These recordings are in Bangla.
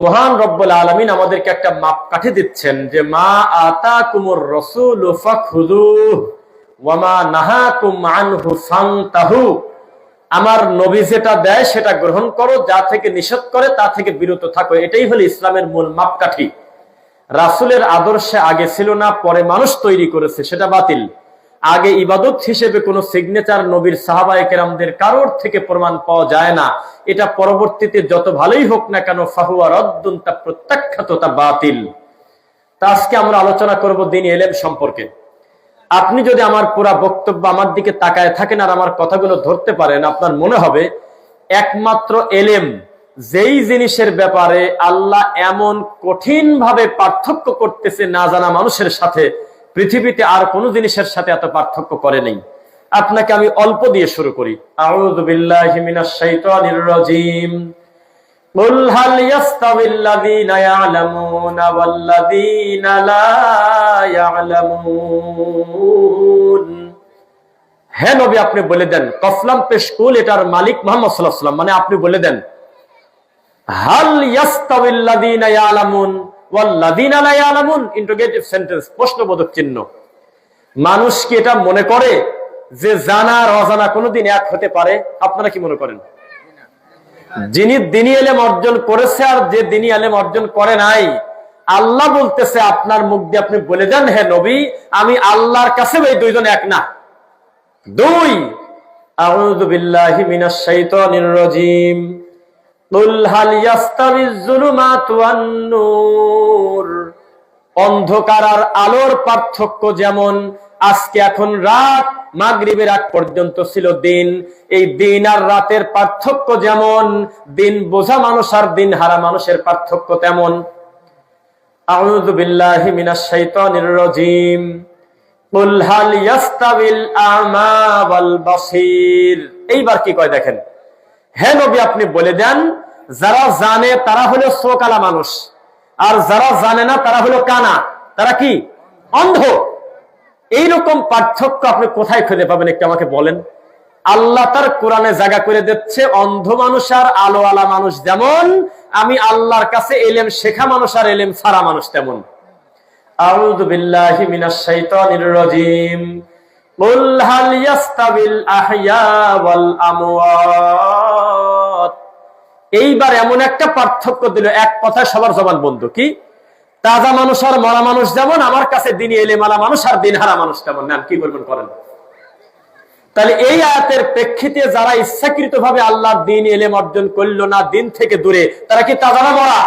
মহান রব্বুল আলামিন আমাদেরকে একটা মাপকাঠি দিচ্ছেন যে মা আতাকুমুর রাসূলু ফাখুযুহু ওয়া মা নাহাকুম আনহু ফান্তাহু। আমার নবী যেটা দেয় সেটা গ্রহণ করো, যা থেকে নিষেধ করে তা থেকে বিরত থাকো। এটাই হলো ইসলামের মূল মাপকাঠি। রাসূলের আদর্শে আগে ছিল না, পরে মানুষ তৈরি করেছে, সেটা বাতিল। আগে ইবাদত হিসেবে কোনো সিগনেচার নবীর সাহাবায়ে কেরামদের কারোর থেকে প্রমাণ পাওয়া যায় না। এটা পরবর্তীতে যত ভালোই হোক না কেন ফাহুয়া রদ্দুন, তা প্রত্যাখ্যাত, তা বাতিল। তা আজকে আমরা আলোচনা করব দ্বীন ইলম সম্পর্কে। আপনি যদি আমার পুরা বক্তব্য আমার দিকে তাকায় থাকেন আর আমার কথাগুলো ধরতে পারেন, আপনার মনে হবে একমাত্র এলেম, যেই জিনিসের ব্যাপারে আল্লাহ এমন কঠিন ভাবে পার্থক্য করতেছে না জানা মানুষের সাথে, পৃথিবীতে আর কোন জিনিসের সাথে এত পার্থক্য করে নেই। আপনাকে আমি অল্প দিয়ে শুরু করি। আউযু বিল্লাহি মিনাশ শাইতানির রাজীম। কুল হাল ইয়াস্তাবিল্লাযীনা ইয়ালামুনা ওয়াল্লাযীনা লা ইয়ালামুন। হে নবী, আপনি বলে দেন, কসলাম পেশ কুল, এটার মালিক মুহাম্মদ সাল্লাল্লাহু আলাইহি ওয়াসাল্লাম, মানে আপনি বলে দেন, হাল ইয়াস্তাবিল্লাযীনা ইয়ালামুন ওয়াল্লাযীনা লা ইয়ালামুন, ইন্টারোগেটিভ সেন্টেন্স, প্রশ্নবোধক চিহ্ন। মানুষ কি এটা মনে করে যে জানা আর অজানা কোনোদিন এক হতে পারে? আপনারা কি মনে করেন? যিনি দ্বীনি ইলম অর্জন করেছে আর যে দ্বীনি ইলম অর্জন করে নাই, আল্লাহ বলতেছে আপনার মুখ দিয়ে আপনি বলে দেন, হে নবী, আমি আল্লাহর কাছে এই দুইজন এক না। দুই, আউযু বিল্লাহি মিনাশ শাইতানির রাজীম। কুল হাল ইয়াস্তাবিজ যুলুমাতু ওয়ান নূর। অন্ধকার আর আলোর পার্থক্য যেমন আজকে এখন রাত, মাগরিবের আগ পর্যন্ত ছিল দিন, এই দিন আর রাতের পার্থক্য যেমন দিন বোঝা মানুষ আর দিন হারা মানুষের পার্থক্য তেমন। আউযু বিল্লাহি মিনাশ শাইতানির রাজীম। কুল হাল ইয়াস্তাবিল আমা ওয়াল বাসীর। এইবার কি কয় দেখেন, হে নবী, আপনি বলে দেন, যারা জানে তারা হলো চোখালা মানুষ, আর যারা জানে না তারা হলো কানা, তারা কি অন্ধ। এইরকম পার্থক্য আপনি কোথায় খুঁজে পাবেন একটু আমাকে বলেন। আল্লাহ তার কোরআনে জায়গা করে দিচ্ছে, অন্ধ মানুষ আর আলোওয়ালা মানুষ যেমন, আমি আল্লাহর কাছে ইলম শেখা মানুষ আর ইলম ছাড়া মানুষ তেমন। আউযু বিল্লাহি মিনাশ শাইতানির রাজীম। কুল হাল ইয়াস্তাবিল আহইয়া ওয়াল আমওয়াত। এইবার এমন একটা পার্থক্য দিল, এক কথায় সবার জবান বন্ধ। কি? তাজা মানুষ আর মরা মানুষ যেমন, আমার কাছে দ্বীনি ইলমওয়ালা মানুষ আর দিনহারা মানুষ তেমন। নেন, কি করবেন করেন। তাহলে এই আয়াতের প্রেক্ষিতে যারা ইচ্ছাকৃত ভাবে আল্লাহর দ্বীন ইলম অর্জন করলো না, দিন থেকে দূরে, তারা কি তাজা না মরা?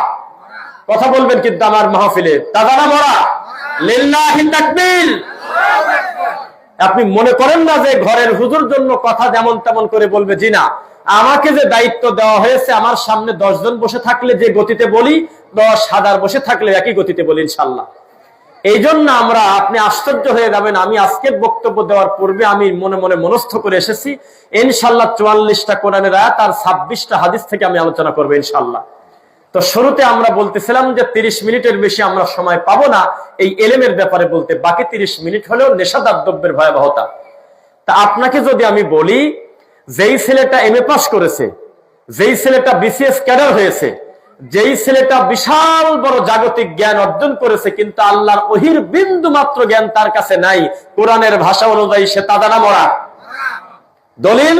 কথা বলবেন কিন্তু আমার মাহফিলে, তাজা না মরা? লিল্লাহি তাকবীর। আপনি মনে করেন না যে ঘরের হুজুর জন্য কথা যেমন তেমন করে বলবে? জি না, আমাকে যে দায়িত্ব দেওয়া হয়েছে, আমার সামনে 10 জন বসে থাকলে যে গতিতে বলি, 10,000 বসে থাকলে একই গতিতে বলি ইনশাআল্লাহ। এই জন্য আপনি আশ্চর্য হয়ে যাবেন, আমি আজকের বক্তব্য দেওয়ার পূর্বে আমি মনে মনে মনস্থ করে এসেছি, ইনশাআল্লাহ 44টা কোরআনের আয়াত আর 26টা হাদিস থেকে আমি আলোচনা করবো ইনশাআল্লাহ। তো শুরুতে আমরা বলতেছিলাম যে 30 মিনিটের বেশি আমরা সময় পাবো না এই এলেমের ব্যাপারে বলতে, বাকি 30 মিনিট হলেও নেশাদার দ্রব্যের ভয়াবহতা। তা আপনাকে যদি আমি বলি, যেই ছেলেটা MA পাস করেছে, যেই ছেলেটা BCS ক্যাডার হয়েছে, যেই ছেলেটা বিশাল বড় জাগতিক জ্ঞান অর্জন করেছে, কিন্তু আল্লাহর ওহির বিন্দু মাত্র জ্ঞান তার কাছে নাই, কোরআনের ভাষা অনুযায়ী সে তাজা না মরা? দলিল,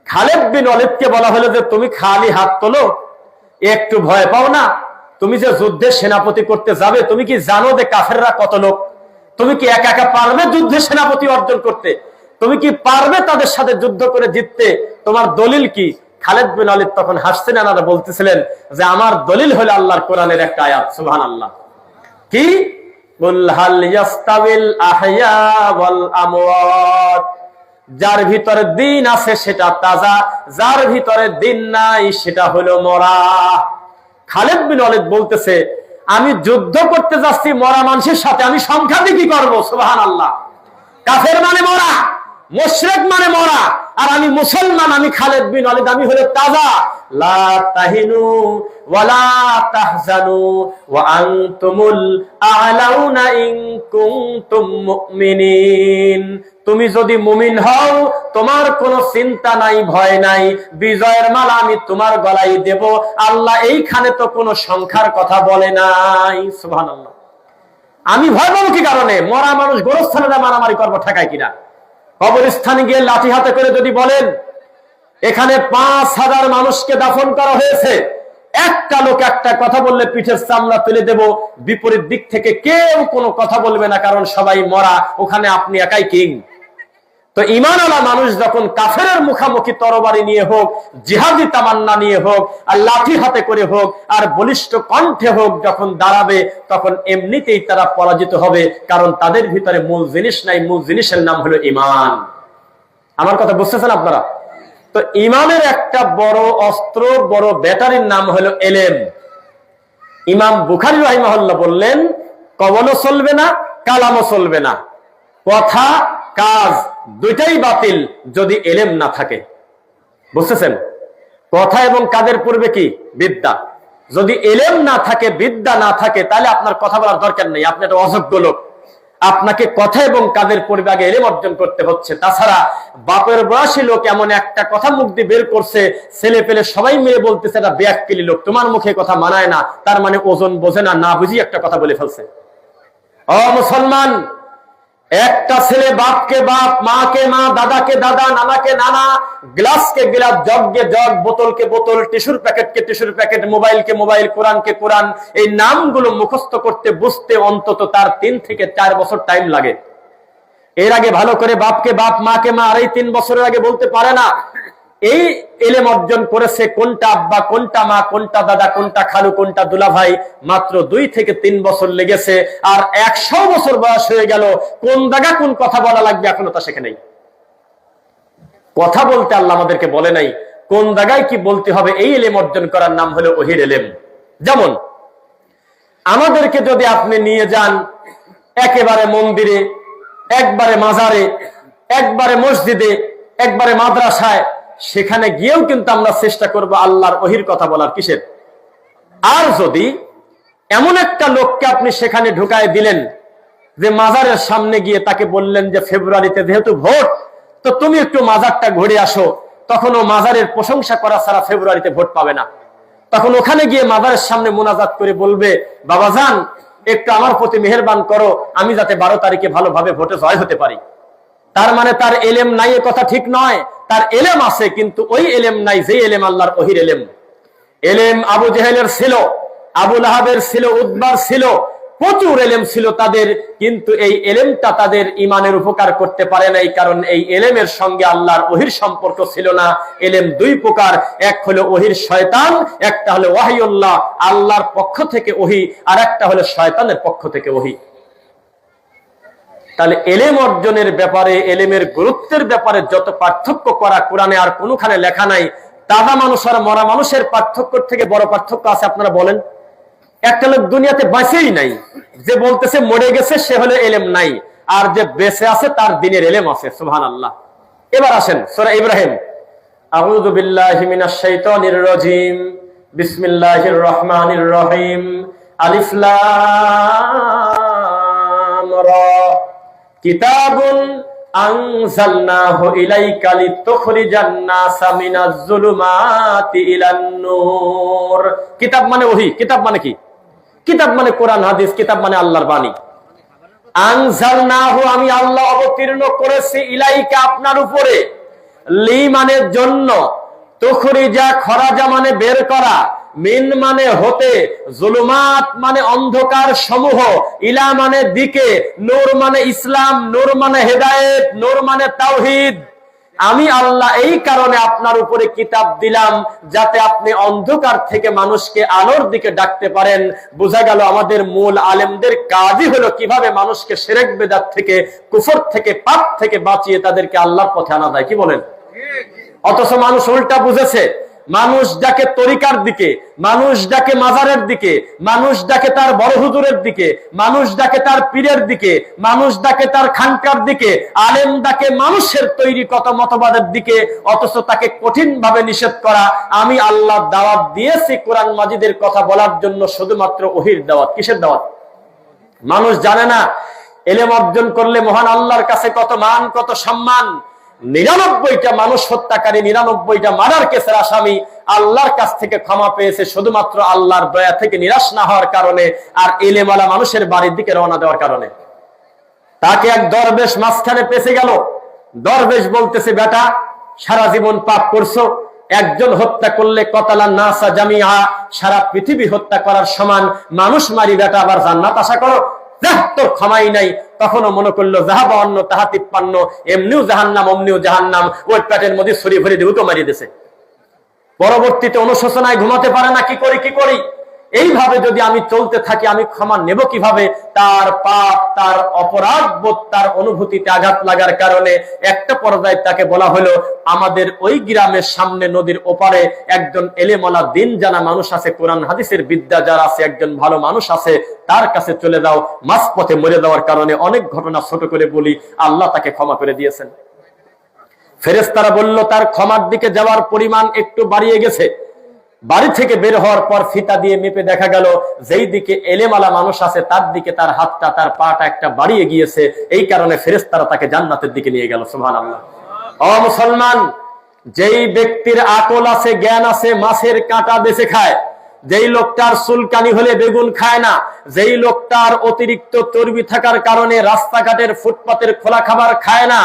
খালিদ বিন ওয়ালিদকে বলা হলো যে তুমি খালি হাত তোলো, একটু ভয় পাও না? তুমি যে যুদ্ধে সেনাপতি করতে যাবে, তুমি কি জানো যে কাফেররা কত লোক? তুমি কি একা একা পারবে যুদ্ধে সেনাপতি অর্জন করতে? তুমি কি পারবে তাদের সাথে যুদ্ধ করে জিততে? তোমার দলিল কি? খালিদ বিন ওয়ালিদ তখন হাসছিলেন আর বলতেছিলেন যে আমার দলিল হলো আল্লাহর কোরআনের একটা আয়াত। সুবহানাল্লাহ। কি? কুল হাল ইয়াস্তাবিল আহইয়া ওয়াল আমওয়াত। যার ভিতরে দিন আছে সেটা তাজা, যার ভিতরে দিন নাই সেটা হলো মরা। খালিদ বিন ওয়ালিদ বলতেছে, আমি যুদ্ধ করতে যাচ্ছি মরা মানুষের সাথে, আমি সংখ্যা দিয়ে কি করবো? সুবহানাল্লাহ। কাফের মানে মরা, মুশরিক মানে মরা, আর আমি মুসলমান, আমি খালিদ বিন ওয়ালিদ, আমি হলো তাজা। লা তাহিনু ওয়া লা তাহজানু ওয়া আনতুমুল আ'লাউনা ইন কুনতুম মুমিনিন। তুমি যদি মুমিন হও তোমার কোনো চিন্তা নাই, ভয় নাই, বিজয়ের মালা আমি তোমার গলায় দেব। আল্লাহ এইখানে তো কোনো সংখ্যার কথা বলে নাই। সুবহানাল্লাহ। আমি ভয় পাবো কি কারণে? মরা মানুষ গোরস্থানে মারামারি করবো ঠেকায় কিনা? কবরস্থানে গিয়ে লাঠি হাতে করে যদি বলেন এখানে 5000 মানুষকে দাফন করা হয়েছে, একটা লোক একটা কথা বললে পিঠের চামড়া তুলে দেব, বিপরীত দিক থেকে কেউ কোনো কথা বলবে না, কারণ সবাই মরা, ওখানে আপনি একাই কিং। তো ঈমানওয়ালা মানুষ যখন কাফেরের মুখামুখি তরবারি নিয়ে হোক, জিহাদি তামান্না নিয়ে হোক, আর লাঠি হাতে করে হোক, আর বলিষ্ঠ কণ্ঠে হোক, যখন দাঁড়াবে তখন এমনিতেই তারা পরাজিত হবে, কারণ তাদের ভিতরে মূল জিনিস নাই। মূল জিনিসের নাম হলো ঈমান। আমার কথা বুঝতেছেন আপনারা? তো ঈমানের একটা বড় অস্ত্র, বড় ব্যাটারির নাম হলো এলেম। ইমাম বুখারী রাহিমাহুল্লাহ বললেন কওলও চলবে না, কালামও চলবে না, কথা কাজ দুইটাই বাতিল যদি এলেম না থাকে। বুঝতেছেন? কথা এবং কাজের পূর্বে কি? বিদ্যা। যদি এলেম না থাকে, বিদ্যা না থাকে, তাহলে আপনার কথা বলার দরকার নেই, আপনি একটা অযোগ্য লোক। আপনাকে কথা এবং কাজের পূর্বে আগে এলেম অর্জন করতে হচ্ছে। তাছাড়া বাপের বয়সী লোক এমন একটা কথা মুখ দিয়ে বের করছে, ছেলে পেলে সবাই মিলে বলতেছে এটা বেয়াক্কেলি লোক, তোমার মুখে কথা মানায় না, তার মানে ওজন বোঝে না, না বুঝি একটা কথা বলে ফেলছে। ও মুসলমান, একটা ছেলে বাপকে বাপ, মাকে মা, দাদাকে দাদা, নানাকে নানা, গ্লাসকে গ্লাস, জগকে জগ, বোতলকে বোতল, টিস্যুর প্যাকেটকে টিস্যুর প্যাকেট, মোবাইলকে মোবাইল, কোরআনকে কোরআন, এই নামগুলো মুখস্থ করতে বুঝতে অন্তত তার 3 থেকে 4 বছর টাইম লাগে। এর আগে ভালো করে বাপকে বাপ, মাকে মা, আর এই 3 বছরের আগে বলতে পারে না। এই এলেম অর্জন করেছে কোনটা আব্বা, কোনটা মা, কোনটা দাদা, কোনটা খালু, কোনটা দুলা ভাই, মাত্র 2 থেকে 3 বছর লেগেছে। আর 100 বছর বয়স হয়ে গেল, কোন জায়গা কোন কথা বলা লাগবে এখনো তা শেখে নাই। কথা বলতে আল্লাহ আমাদেরকে বলে নাই, কোন জায়গায় কি বলতে হবে। এই এলেম অর্জন করার নাম হলো ওহির এলেম। যেমন আমাদেরকে যদি আপনি নিয়ে যান একেবারে মন্দিরে, একবারে মাজারে, একবারে মসজিদে, একবারে মাদ্রাসায়, সেখানে গিয়েও কিন্তু আমরা চেষ্টা করব আল্লাহর ওহির কথা বলার। কিসের? আর যদি এমন একটা লোককে আপনি সেখানে ঢুকায় দিলেন যে মাজারের সামনে গিয়ে তাকে বললেন যে ফেব্রুয়ারিতে যেহেতু ভোট, তো তুমি একটু মাজারটা ঘুরে আসো, তখন ও মাজারের প্রশংসা করা ছাড়া ফেব্রুয়ারিতে ভোট পাবে না। তখন ওখানে গিয়ে মাজারের সামনে মোনাজাত করে বলবে, বাবাজান একটু আমার প্রতি মেহেরবান করো, আমি যাতে 12 তারিখে ভালোভাবে ভোটে জয় হতে পারি। তার মানে তার এলেম নাই, এ কথা ঠিক নয়। তার এলেম আছে, কিন্তু ওই এলেম নাই যে এলেম আল্লাহর ওহির এলেম। এলেম আবু জেহেলের ছিল, আবু লাহাবের ছিল, উতবার ছিল, প্রচুর এলেম ছিল তাদের, কিন্তু এই এলেমটা তাদের ইমানের উপকার করতে পারে নাই, কারণ এই এলেমের সঙ্গে আল্লাহর ওহির সম্পর্ক ছিল না। এলেম 2 প্রকার, এক হলো ওহির শয়তান, একটা হলো ওয়াহিউল্লাহ, আল্লাহর পক্ষ থেকে ওহি, আর একটা হলো শয়তানের পক্ষ থেকে ওহি। তাহলে এলেম অর্জনের ব্যাপারে, এলেমের গুরুত্বের ব্যাপারে যত পার্থক্য করা কোরআনে আর কোনখানে লেখা নাই। তাজা মানুষ আর মরা মানুষের পার্থক্য থেকে বড় পার্থক্য আছে আপনারা বলেন? একটা লোক দুনিয়াতে বাঁচেই নাই, যে বলতেছে মরে গেছে সে হলো এলেম নাই, আর যে বেঁচে আছে তার দিনের এলেম আছে। সুবহানাল্লাহ। এবার আসেন সূরা ইব্রাহিম। আউযু বিল্লাহি মিনাশ শাইতানির রাজীম, বিসমিল্লাহির রহমানির রহিম। আলিফ লাম রা, কিতাবুন আনজালনাহু ইলাইকা লিতুখরিজান নাসা মিনাজ যুলুমাতি ইলান নূর। কিতাব মানে ওহী। কিতাব মানে কি? কিতাব মানে কোরআন হাদিস, কিতাব মানে আল্লাহর বাণী। আনজালনাহু আমি আল্লাহ অবতীর্ণ করেছি, ইলাইকা আপনার উপরে, লি মানে জন্য, তুখরিজা খরাজা মানে বের করা, মিন মানে হতে, জুলুমাত মানে অন্ধকার সমূহ, ইলা মানে দিকে, নূর মানে ইসলাম, নূর মানে হেদায়েত, নূর মানে তাওহীদ। আমি আল্লাহ এই কারণে আপনার উপরে কিতাব দিলাম যাতে আপনি অন্ধকার থেকে মানুষকে আলোর দিকে ডাকতে পারেন। বোঝা গেল আমাদের মূল আলেমদের কাজই হলো কিভাবে মানুষকে শিরক বিদআত থেকে, কুফর থেকে, পাপ থেকে বাঁচিয়ে তাদেরকে আল্লাহর পথে আনা যায়। কি বলেন? অথচ মানুষ উল্টা বুঝেছে, মানুষ ডাকে তরিকার দিকে, মানুষ ডাকে মাজারের দিকে, মানুষ ডাকে তার বড় হুজুরের দিকে, মানুষ ডাকে তার পীরের দিকে, মানুষ ডাকে তার খানকার দিকে, আলেম ডাকে মানুষের তৈরি কত মতবাদের দিকে, অথচ তাকে কঠিন ভাবে নিষেধ করা। আমি আল্লাহ দাওয়াত দিয়েছি কোরআন মাজিদের কথা বলার জন্য, শুধুমাত্র ওহির দাওয়াত। কিসের দাওয়াত? মানুষ জানে না এলেম অর্জন করলে মহান আল্লাহর কাছে কত মান, কত সম্মান। 99টা মানুষ হত্যাকারী, 99টা মার্ডার কেসের আসামি আল্লাহর কাছ থেকে ক্ষমা পেয়েছে শুধুমাত্র আল্লাহর দয়া থেকে নিরাশ না হওয়ার কারণে, আর এলেমওয়ালা মানুষের বাড়ির দিকে রওনা দেওয়ার কারণে। তাকে এক দরবেশ মাঝখানে পেছে গেল। দরবেশ বলতেছে, বেটা সারা জীবন পাপ করছো, একজন হত্যা করলে কতালা নাসা জামিআ, সারা পৃথিবী হত্যা করার সমান। মানুষ মারি বেটা, আবার জান্নাত আশা করো? তোর ক্ষমাই নাই। তখনও মনে করলো যাহাবা অন্য তাহা 53, এমনিও জাহান্নাম অমনিও জাহান্নাম, ওই পেটের মধ্যে ছড়ি ভরে দিয়ে উঠো মারিয়ে দিয়েছে। পরবর্তীতে অনুশোচনায় ঘুমাতে পারে না, কি করি। এইভাবে যদি আমি চলতে থাকি আমি ক্ষমা নেব কিভাবে? তার পাপ, তার অপরাধ বোধ, তার অনুভূতিতে আঘাত লাগার কারণে একটা পর্যায়ে তাকে বলা হলো, আমাদের ওই গ্রামের সামনে নদীর ওপারে একজন এলেমওয়ালা দিন জানা মানুষ আছে, কোরআন হাদিসের বিদ্যা যারা আছে, একজন ভালো মানুষ আছে, তার কাছে চলে যাও। মাঝপথে মরে যাওয়ার কারণে অনেক ঘটনা ছোট করে বলি, আল্লাহ তাকে ক্ষমা করে দিয়েছেন। ফেরেশতারা বলল তার ক্ষমার দিকে যাওয়ার পরিমাণ একটু বাড়িয়ে গেছে। বাড়ি থেকে বের হওয়ার পর ফিতা দিয়ে মেপে দেখা গেল যেই দিকে এলেমালা মানুষ আছে তার দিকে তার হাতটা, তার পাটা একটা বাড়িয়ে গিয়েছে। এই কারণে ফেরেশতারা তাকে জান্নাতের দিকে নিয়ে গেল। সুবহানাল্লাহ। ও মুসলমান, যেই ব্যক্তির আকল আছে, জ্ঞান আছে, মাছের কাঁটা বেছে খায়, যেই লোকটার চুলকানি হলে বেগুন খায় না, যেই লোকটার অতিরিক্ত চর্বি থাকার কারণে রাস্তাঘাটের ফুটপাতের খোলা খাবার খায় না,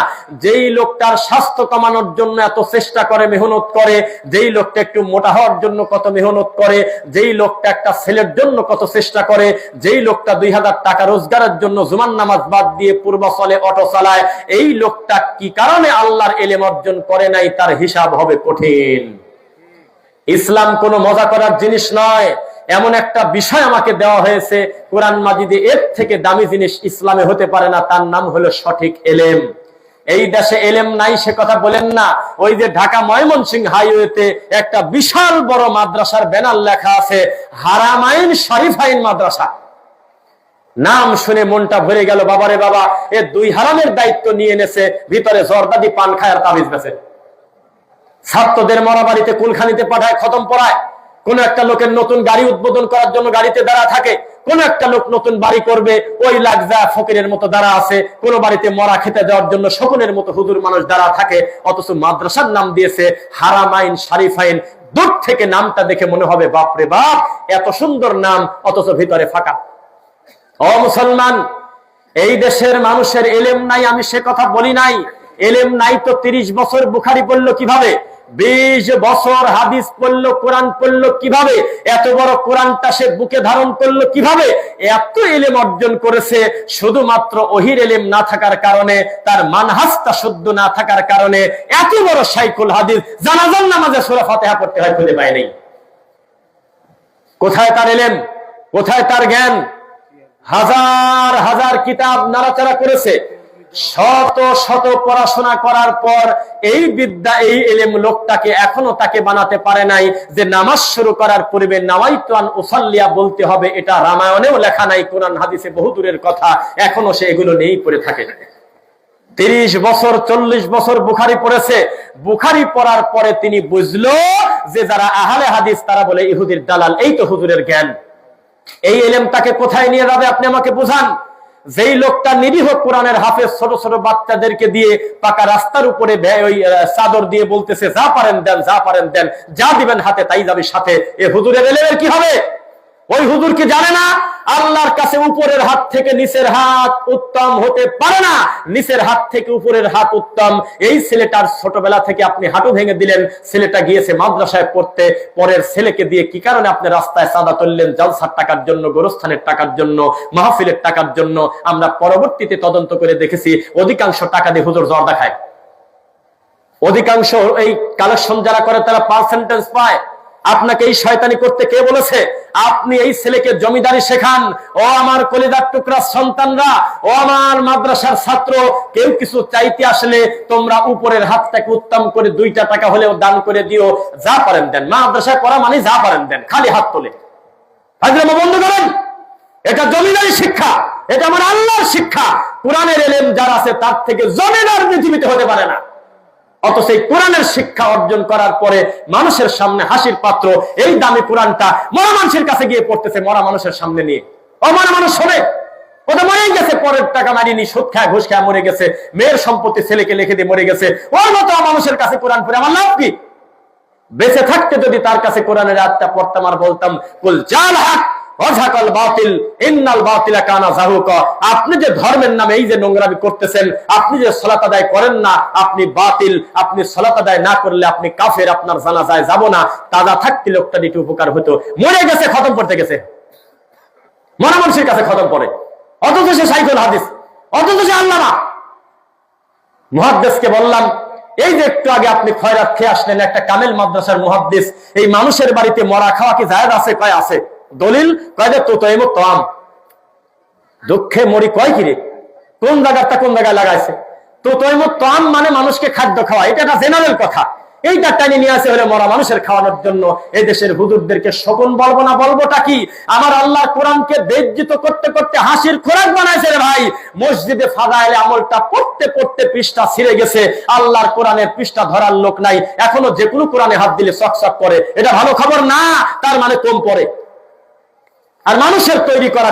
যেই লোকটার স্বাস্থ্য কমানোর জন্য এত চেষ্টা করে, মেহনত করে, যেই লোকটা একটু মোটা হওয়ার জন্য কত মেহনত করে, যেই লোকটা একটা ছেলের জন্য কত চেষ্টা করে, যেই লোকটা 2000 টাকা রোজগারের জন্য জুমার নামাজ বাদ দিয়ে পূর্বাচলে অটো চালায়, এই লোকটা কি কারণে আল্লাহর ইলম অর্জন করে নাই, তার হিসাব হবে কঠিন। ইসলাম কোনো মজা করার জিনিস নয়। এমন একটা বিষয় আমাকে দেওয়া হয়েছে কোরআন মাজিদে, এর থেকে দামি জিনিস ইসলামে হতে পারে না, তার নাম হলো সঠিক এলেম। এই দেশে এলেম নাই সে কথা বলেন না। ওই যে ঢাকা ময়মনসিংহ হাইওয়েতে একটা বিশাল বড় মাদ্রাসার ব্যানার লেখা আছে হারামাইন শরীফাইন মাদ্রাসা। নাম শুনে মনটা ভরে গেল। বাবারে বাবা, এ 2 হারামের দায়িত্ব নিয়ে এনেছে, ভিতরে জর্দাদি পান খায় আর তাবিজ বেচে। ছাত্রদের মরা বাড়িতে কুলখানিতে পাঠায়, খতম পড়ায়। কোন একটা লোকের নতুন গাড়ি উদ্বোধন করার জন্য গাড়িতে দাঁড়া থাকে, কোন একটা লোক নতুন বাড়ি করবে, ওই লাগজা ফকিরের মতো দাঁড়া আছে। কোন বাড়িতে মরা খেতে দেওয়ার জন্য শকুনের মতো হুজুর মানুষ দাঁড়া থাকে। অথচ মাদ্রাসার নাম দিয়েছে হারামাইন শরীফাইন। দূর থেকে নামটা দেখে মনে হবে বাপরে বাপ, এত সুন্দর নাম, অথচ ভিতরে ফাঁকা। ও মুসলমান, এই দেশের মানুষের এলেম নাই আমি সে কথা বলি নাই। এলেম নাই তো 30 বছর বুখারী পড়লো কিভাবে, 20 বছর হাদিস পড়লো, কোরআন পড়লো কিভাবে, এত বড় কোরআনটা সে বুকে ধারণ করলো কিভাবে, এত এলেম অর্জন করেছে শুধুমাত্র ওহির এলেম না থাকার কারণে, তার মানহাজটা শুদ্ধ না থাকার কারণে। এত বড় শাইখুল হাদিস জানাজার নামাজে সূরা ফাতিহা পড়তে হয়, খুঁজে পায় নাই। কোথায় তার এলেম, কোথায় তার জ্ঞান? হাজার হাজার কিতাব নাড়াচাড়া করেছে, শত শত পড়াশোনা করার পর এই বিদ্যা, এই এলেম লোকটাকে এখনো তাকে বানাতে পারে নাই যে নামাজ শুরু করার পূর্বে নাওয়াইতু আন উসাল্লিয়া বলতে হবে। এটা রামায়ণেও লেখা নাই, কোরআন হাদিসে বহু দূরের কথা, এখনো সে এগুলো নেই পড়ে থাকে। 30 বছর 40 বছর বুখারী পড়েছে। বুখারী পড়ার পরে তিনি বুঝলো যে যারা আহলে হাদিস তারা বলে ইহুদির দালাল। এই তো হুজুরের জ্ঞান। এই এলেম তাকে কোথায় নিয়ে যাবে আপনি আমাকে বুঝান। যেই লোকটা নিরীহ কোরআনের হাফেজ ছোট ছোট বাচ্চাদেরকে দিয়ে পাকা রাস্তার উপরে ওই চাদর দিয়ে বলতেছে যা পারেন দেন, যা পারেন দেন, যা দিবেন হাতে তাই যাবে সাথে, এ হুজুরের এলেমের কি হবে? ওই হুজুর কি জানে না আল্লাহর কাছে উপরের হাত থেকে নিচের হাত উত্তম হতে পারে না, নিচের হাত থেকে উপরের হাত উত্তম। এই ছেলেটার ছোটবেলা থেকে আপনি হাঁটু ভেঙে দিলেন, ছেলেটা গিয়েছে মাদ্রাসায় পড়তে, পরের ছেলেকে দিয়ে কি কারণে আপনি রাস্তায় চাঁদা তুললেন? জলসার টাকার জন্য, গোরস্থানের টাকার জন্য, মাহফিলের টাকার জন্য। আমরা পরবর্তীতে তদন্ত করে দেখেছি অধিকাংশ টাকা দিয়ে হুজুর জর্দা খায়। অধিকাংশ এই কালেকশন যারা করে তারা পার্সেন্টেজ পায়। আপনাকে এই শয়তানি করতে কে বলেছে? আপনি এই ছেলেকে জমিদারি শেখান। ও আমার কলিজার টুকরা সন্তানরা, ও আমার মাদ্রাসার ছাত্র, কেউ কিছু চাইতে আসলে তোমরা উপরের হাতটাকে উত্তম করে 2টা টাকা হলেও দান করে দিও। যা পারেন দেন, মাদ্রাসায় পড়া মানে যা পারেন দেন, খালি হাত তোলে। ফাজলামো বন্ধ করেন। এটা জমিদারি শিক্ষা, এটা আমার আল্লাহর শিক্ষা। কোরআনের ইলম যার আছে তার থেকে জমিদার পৃথিবীতে হতে পারে না। অথচ এই কোরআনের শিক্ষা অর্জন করার পরে মানুষের সামনে হাসির পাত্র এই দামি কোরআনটা মরা মানুষের কাছে গিয়ে পড়তেছে, মরা মানুষের সামনে নিয়ে। অমরা মানুষ হবে, ওটা মরে গেছে, পরের টাকা মারিনি, সুদ খায় ঘুষ খায় মরে গেছে, মেয়ের সম্পত্তি ছেলেকে লিখে দিয়ে মরে গেছে। ওর মতো মানুষের কাছে কোরআন পড়ে আমার লাভ কি? বেঁচে থাকতে যদি তার কাছে কোরআনের আয়াতটা পড়তাম আর বলতাম, কুল জাল হক ওয়াজাকাল বাতিল ইন্নাল বাতিলা কানা যাহুকা, আপনি যে ধর্মের নামে এই যে নোংরামি করতেছেন, আপনি যে সালাত আদায় করেন না, আপনি বাতিল, আপনি সালাত আদায় না করলে আপনি কাফের, আপনার জানাজায় যাব না। তাজা থাকতে লোকটা দিতে উপকার হতো, মরে গেছে খতম পড়তে গেছে, মরা মানুষের কাছে খতম পড়ে। অথচ সে শাইখুল হাদিস, অথচ সে আল্লামা। মুহাদ্দিসকে বললাম, এই যে একটু আগে আপনি খয়রাত খেয়ে আসলেন, একটা কামেল মাদ্রাসার মুহাদ্দিস, এই মানুষের বাড়িতে মরা খাওয়া কি জায়েজ আছে? কয় আছে। দলিল কয় যে তুতাইমু তাম, দুঃখে মরি কয় কি রে, কোন জায়গাটা কোন জায়গায় লাগাইছে? তুতাইমু তাম মানে মানুষকে খাদ্য খাওয়া, এটা একটা জেনারেল কথা। এইটা টাইনি নিয়ে আসে হলে মরা মানুষের খাওয়ানোর জন্য। এই দেশের হুজুরদেরকে শকুন বলবো না, বলবোটা কি? আমার আল্লাহ কোরআনকে বেজ্জিত করতে করতে হাসির খোরাক বানাইছে রে ভাই। মসজিদে ফাদাইলে আমলটা পড়তে পড়তে পৃষ্ঠা ছিঁড়ে গেছে, আল্লাহর কোরআনের পৃষ্ঠা ধরার লোক নাই। এখনো যে কোনো কোরআনে হাত দিলে চকচক করে, এটা ভালো খবর না, তার মানে কম পড়ে। আর মানুষের তৈরি করা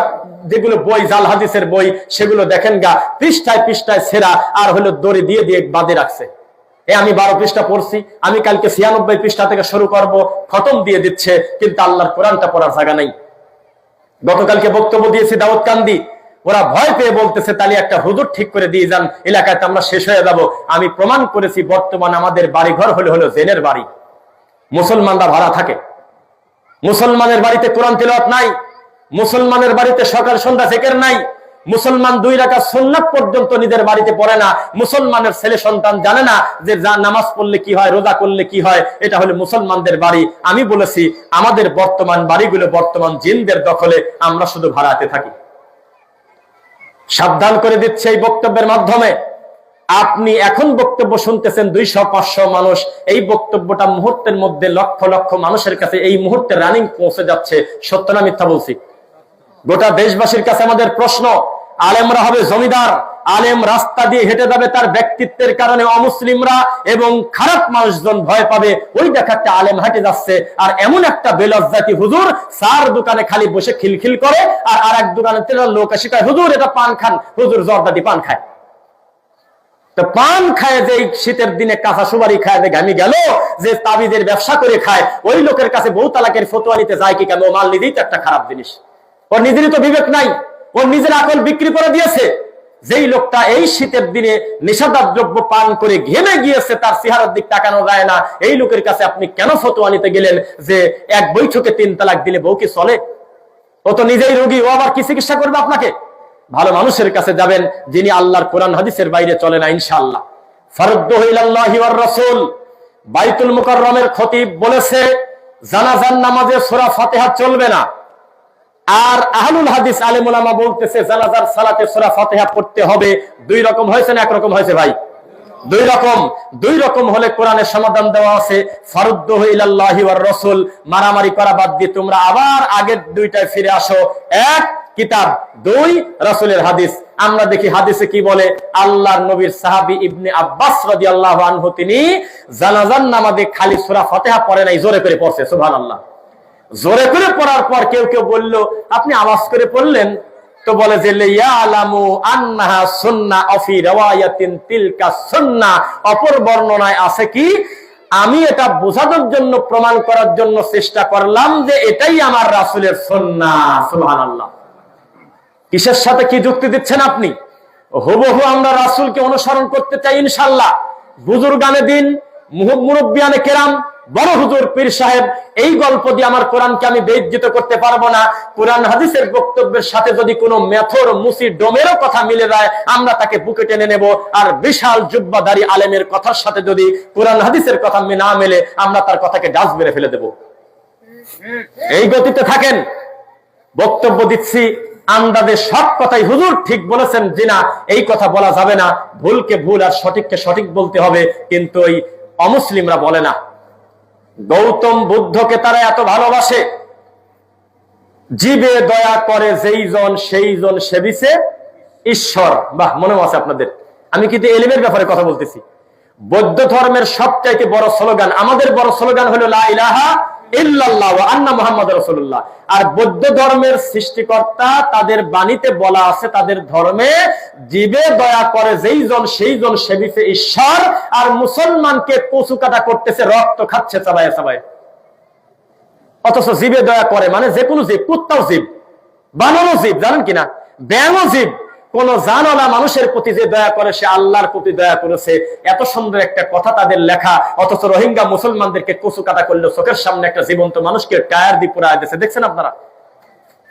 যেগুলো বই, জাল হাদিসের বই, সেগুলো দেখেন গা পৃষ্ঠায় পৃষ্ঠায় ছেঁড়া, আর হলো দড়ি দিয়ে দিয়ে বাঁধে রাখছে। আমি 12 পৃষ্ঠা পড়ছি, আমি কালকে 96 পৃষ্ঠা থেকে শুরু করব, খতম দিয়ে দিচ্ছে, কিন্তু আল্লাহর কোরআনটা পড়ার জায়গা নাই। গতকালকে বক্তব্য দিয়েছি দাউদকান্দি, ওরা ভয় পেয়ে বলতেছে তাহলে একটা হুজুর ঠিক করে দিয়ে যান, এলাকায় তো আমরা শেষ হয়ে যাব। আমি প্রমাণ করেছি বর্তমান আমাদের বাড়িঘর হলো জেনের বাড়ি, মুসলমানরা ভাড়া থাকে। মুসলমানের বাড়িতে কোরআন তিলাওয়াত নাই, মুসলমানের বাড়িতে সকাল সন্ধ্যা জিকির নাই, মুসলমান 2 রাকাত সুন্নাত পর্যন্ত নিজের বাড়িতে পড়ে না। মুসলমানের ছেলে সন্তান জানে না যে নামাজ পড়লে কি হয়, রোজা করলে কি হয়। এটা হলো মুসলমানদের বাড়ি। আমি বলেছি আমাদের বর্তমান বাড়িগুলো বর্তমান জিনদের দখলে, আমরা শুধু ভাড়াতে থাকি। সাবধান করে দিচ্ছে এই বক্তব্যের মাধ্যমে। আপনি এখন বক্তব্য শুনতেছেন 200-500 মানুষ, এই বক্তব্যটা মুহূর্তের মধ্যে লক্ষ লক্ষ মানুষের কাছে এই মুহূর্তে রানিং পৌঁছে যাচ্ছে। সত্য না মিথ্যা বলছি? গোটা দেশবাসীর কাছে আমাদের প্রশ্ন, আলেমরা হবে জমিদার, আলেম রাস্তা দিয়ে হেঁটে যাবে তার ব্যক্তিত্বের কারণে অমুসলিমরা এবং খারাপ মানুষজন ভয় পাবে। ওই দেখাতে আলেম হাঁটে যাচ্ছে, আর এমন একটা বেলজ্জাতি হুজুর 4 দোকানে খালি বসে খিলখিল করে, আর আরেক দোকানে লোক এসে কয় হুজুর এটা পান খান, হুজুর জর্দাদি পান খায়। তো পান খায় যে শীতের দিনে কাঁচা সুপারি খায়, যে ঘামি গেল, যে তাবিজের ব্যবসা করে খায়, ওই লোকের কাছে বউ তালাকের ফতোয়া নিতে যায় কি কেন? ও মাল নিজেই তো একটা খারাপ জিনিস, ওর নিজেরই তো বিবেক নাই, ওর নিজের আকল বিক্রি করে দিয়েছে। যেই লোকটা এই শীতের দিনে নেশাদার দ্রব্য পান করে ঘেমে গিয়েছে, তার চেহারার দিক তাকানো যায় না, এই লোকের কাছে আপনি কেন ফতোয়া নিতে গেলেন যে এক বৈঠকে 3 তালাক দিলে বউ কি চলে? ও তো নিজেই রোগী, ও আবার কি চিকিৎসা করবে আপনাকে? ভালো মানুষের কাছে যাবেন যিনি আল্লাহর কোরআন হাদিসের বাইরে চলে না। ইনশাআল্লাহ ফারুদ্দুহু ইলাল্লাহি ওয়ার রাসূল, বাইতুল মুকাররমের খতিব বলেছে জানাজার নামাজে সূরা ফাতিহা চলবে না। আর আহলুল হাদিস আলেম উলামা বলতেছে জানাজার সালাতে সূরা ফাতিহা পড়তে হবে। 2 রকম হয়েছে না 1 রকম হয়েছে ভাই? 2 রকম। 2 রকম হলে কোরআনের সমাধান দেওয়া আছে, ফারুদ্দুহু ইলাল্লাহি ওয়ার রাসূল, মারামারি করা বাদ দিয়ে তোমরা আবার আগের 2টায় ফিরে আসো। 1 কিতাব, 2 রাসূলের হাদিস। আমরা দেখি হাদিসে কি বলে। আল্লাহর নবীর সাহাবী ইবনে আব্বাস রাদিয়াল্লাহু আনহু তিনি জানাজার নামাজে খালি সূরা ফাতিহা পড়ে নাই, জোরে করে পড়ছে। সুবহানাল্লাহ। জোরে করে পড়ার পর কেউ কেউ বলল আপনি আওয়াজ করে পড়লেন, তো বলে যে লিয়ালামু আন্নাহা সুন্নাহ ফি riwayatin তিলকা সুন্নাহ, অপর বর্ণনায় আছে কি আমি এটা বোঝানোর জন্য প্রমাণ করার জন্য চেষ্টা করলাম যে এটাই আমার রাসূলের সুন্নাহ। সুবহানাল্লাহ। কিসের সাথে কি যুক্তি দিচ্ছেন আপনি? হুবহু আমরা রাসূলকে অনুসরণ করতে চাই ইনশাআল্লাহ। বুজুর্গানে দিন, মুরব্বিয়ানে কেরাম, বড় হুজুর পীর সাহেব, এই গল্প দিয়ে আমার কোরআনকে আমি বেইজ্জত করতে পারবো না। কোরআন হাদিসের বক্তব্যের সাথে যদি কোনো মেথর মুসি ডোমেরও কথা মিলে যায় আমরা তাকে বুকে টেনে নেব, আর বিশাল জুব্বাদারি আলেমের কথার সাথে যদি কোরআন হাদিসের কথা না মেলে আমরা তার কথাকে ডাস্ট মেরে ফেলে দেব। এই গতিতে থাকেন। বক্তব্য দিচ্ছি আন্দাজে সব কথাই হুজুর ঠিক বলেছেন জিনা এই কথা বলা যাবে না, ভুলকে ভুল আর সঠিককে সঠিক বলতে হবে, কিন্তু ওই অমুসলিমরা বলে না। গৌতম বুদ্ধকে তারা এত ভালোবাসে, জীবে দয়া করে যেই জন সেই জন সেবিছে ঈশ্বর। বাহ, মনে আছে আপনাদের? আমি কিন্তু এলিমের ব্যাপারে কথা বলতেছি। বৌদ্ধ ধর্মের সবচাইতে বড় স্লোগান, আমাদের বড় স্লোগান হলো লা ইলাহা ইল্লাল্লাহ ওয়া আন্না মুহাম্মাদুর রাসূলুল্লাহ। আর বৌদ্ধ ধর্মের সৃষ্টিকর্তা তাদের বাণীতে বলা আছে, তাদের ধর্মে জীবে দয়া করে যেই জন সেই জন সেবিছে ঈশ্বর। আর মুসলমানকে কচু কাটা করতেছে, রক্ত খাচ্ছে চাবায় চাবায়। অথচ জীবে দয়া করে মানে যে কোনো জীব, কুত্তাও জীব, বানরও জীব, জানেন কিনা, ব্যাঙও জীব। কোন জানওয়ালা মানুষের প্রতি যে দয়া করে সে আল্লাহর প্রতি দয়া করেছে। এত সুন্দর একটা কথা তাদের লেখা, অথচ রোহিঙ্গা মুসলমানদেরকে কচু কাটা করলো, চোখের সামনে একটা জীবন্ত মানুষকে টায়ার দিয়ে পুরায় দিয়েছে, দেখছেন আপনারা?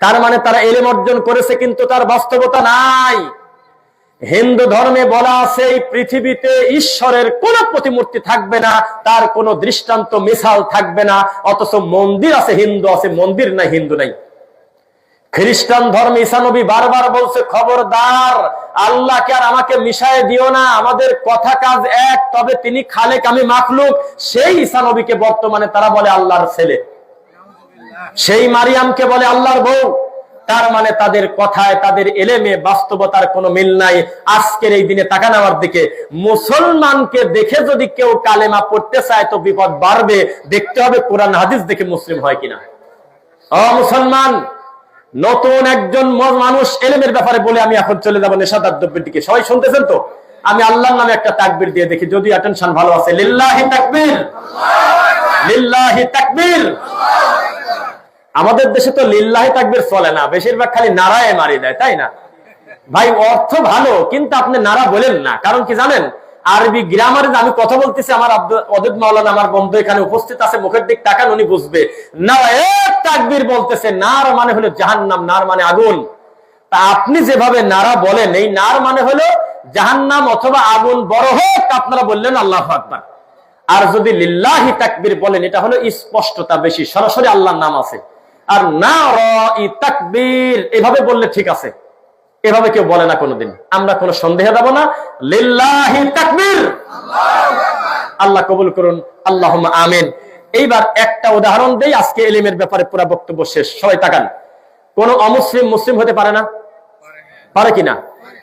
তার মানে তারা ইলম অর্জন করেছে, কিন্তু তার বাস্তবতা নাই। হিন্দু ধর্মে বলা আছে এই পৃথিবীতে ঈশ্বরের কোন প্রতিমূর্তি থাকবে না, তার কোন দৃষ্টান্ত মিসাল থাকবে না। অথচ মন্দির আছে, হিন্দু আছে, মন্দির নাই, হিন্দু নাই। খ্রিস্টান ধর্মে ঈসা নবী বারবার বলছে, খবরদার আল্লাহকে আর আমাকে মিশায় দিও না, আমাদের কথা কাজ এক, তবে তিনি খালেক, আমি মাখলুক। সেই ঈসা নবীকে বর্তমানে তারা বলে আল্লাহর ছেলে, সেই মারিয়ামকে বলে আল্লাহর বউ। তার মানে তাদের কথায়, তাদের এলেমে বাস্তবতার কোনো মিল নাই। আজকের এই দিনে তাকান আমার দিকে, মুসলমানকে দেখে যদি কেউ কালেমা পড়তে চায় তো বিপদ বাড়বে। দেখতে হবে কোরআন হাদিস দেখে মুসলিম হয় কিনা। মুসলমান নতুন একজন মানুষ এলেমের ব্যাপারে বলে আমি এখন চলে যাবো নেশাদার দ্রব্যের দিকে। সবাই শুনতেছেন তো? আমি আল্লাহর নামে একটা তাকবীর দিয়ে দেখি, যদি অ্যাটেনশন ভালো আছে। লিল্লাহি তাকবীর, লিল্লাহি তাকবীর। আমাদের দেশে তো লিল্লাহি তাকবীর চলে না, বেশিরভাগ খালি নারায়ে মারি দেয়, তাই না ভাই? অর্থ ভালো, কিন্তু আপনি নারা বলেন না। কারণ কি জানেন? আরবি গ্রামারে আমি কথা বলতেছি, আমার অদুদ মাওলানা আমার বন্ধু এখানে উপস্থিত আছে, মুখের দিক তাকান, উনি বুঝবে। নারায়ে তাকবীর বলতেছে, নার মানে হলো জাহান্নাম, নার মানে আগুন। তা আপনি যেভাবে নারা বলেন, এই নার মানে হলো জাহান্নাম অথবা আগুন, বড় হোক, আপনারা বললেন আল্লাহু আকবার। আর যদি লিল্লাহি তাকবীর বলেন, এটা হলো স্পষ্টতা বেশি, সরাসরি আল্লাহর নাম আছে। আর নারাই তাকবীর এভাবে বললে ঠিক আছে, এভাবে কেউ বলে না কোনোদিন। আমরা কোনো সন্দেহ দেব না, লিল্লাহি তাকবীর। আল্লাহ কবুল করুন, আল্লাহুম্মা আমিন। এইবার একটা উদাহরণ দেই, আজকে ইলমের ব্যাপারে পুরো বক্তব্য শেষ। সবাই তাকান, কোন অমুসলিম মুসলিম হতে পারে না? পারে কিনা?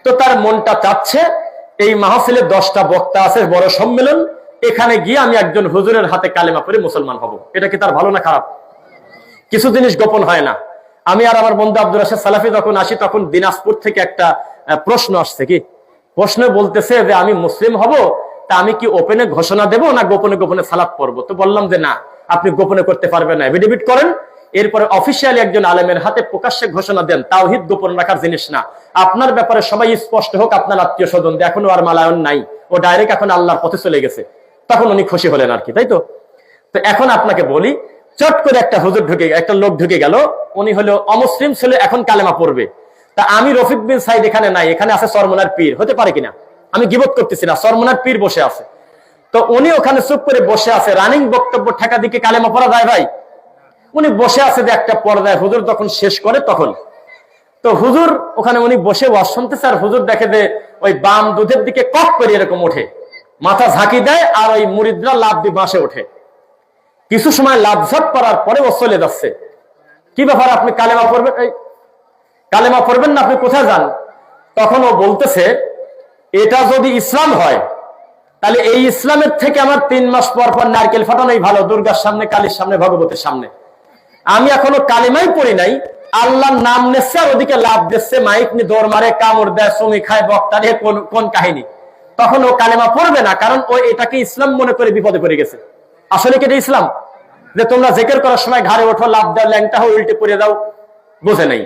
তো তার মনটা চাচ্ছে এই মাহফিলে 10টা বক্তা আছে, বড় সম্মেলন, এখানে গিয়ে আমি একজন হুজুরের হাতে কালেমা পড়ে মুসলমান হব। এটা কি তার ভালো না খারাপ? কিছু জিনিস গোপন হয় না। আমি আর আমার বন্ধু আব্দুর রাশেদ সালাফি যখন আসি, তখন দিনাজপুর থেকে একটা প্রশ্ন আসছে। কি প্রশ্ন? বলতেছে যে আমি মুসলিম হব, তা আমি কি ওপেনে ঘোষণা দেব না গোপনে গোপনে সালাত পড়বো? তো বললাম যে না, আপনি গোপনে করতে পারবেন না, এফিডেভিট করেন, এরপরে অফিসিয়ালি একজন আলেমের হাতে প্রকাশ্যে ঘোষণা দেন। তাওহীদ গোপন রাখার জিনিস না। আপনার ব্যাপারে সবাই স্পষ্ট হোক, আপনার আত্মীয় স্বজন, এখনো আর মালায়ন নাই, ও ডাইরেক্ট এখন আল্লাহর পথে চলে গেছে। তখন উনি খুশি হলেন আর কি, তাই তো? তো এখন আপনাকে বলি, চট করে একটা হুজুর ঢুকে, একটা লোক ঢুকে গেল, উনি হলো অমুসলিম ছিল, এখন কালেমা পড়বে। তা আমি রফিক বিন সাইদ এখানে নাই, এখানে আছে চরমনার পীর। হতে পারে কিনা? আমি গীবত করতেছি না, চরমনার পীর বসে আছে। তো উনি ওখানে চুপ করে বসে আছে, রানিং বক্তব্য ঠেকা দিকে কালেমা পড়া যায় ভাই? উনি বসে আছে যে একটা পর্দায়, হুজুর যখন শেষ করে তখন। তো হুজুর ওখানে উনি বসে ওয়াজ শুনতেছে, আর হুজুর দেখে যে ওই বাম দুধের দিকে কক করে এরকম ওঠে, মাথা ঝাঁকি দেয়, আর ওই মুরিদরা লাফ দিয়ে বাসে ওঠে। কিছু সময় লাভঝাপ করার পরে ও চলে যাচ্ছে। কি ব্যাপার, আপনি কালেমা পড়বেন? এই কালেমা পড়বেন না, আপনি কোথায় যান? তখন ও বলতেছে, এটা যদি ইসলাম হয় তাহলে এই ইসলামের থেকে আমার 3 মাস পর পর নারকেল ফাটানোই ভালো, দুর্গার সামনে, কালীর সামনে, ভগবতের সামনে। আমি এখনো কালেমাই পড়ি নাই, আল্লাহর নাম নেচ্ছে, আর ওদিকে লাভ দিচ্ছে, মাইক নিয়ে দৌড় মারে, কামড় দেয়, শ্রমিক খায়, বক্তা দিয়ে, কোন কাহিনী? তখন ও কালেমা পড়বে না, কারণ ও এটাকে ইসলাম মনে করে বিপদে পড়ে গেছে। আসলে কি এটা ইসলাম যে তোমরা জিকির করার সময় ঘাড়ে ওঠো, লাভ দাও, ল্যাংটা হয়ে উল্টে পড়ে দাও? বোঝে নাই।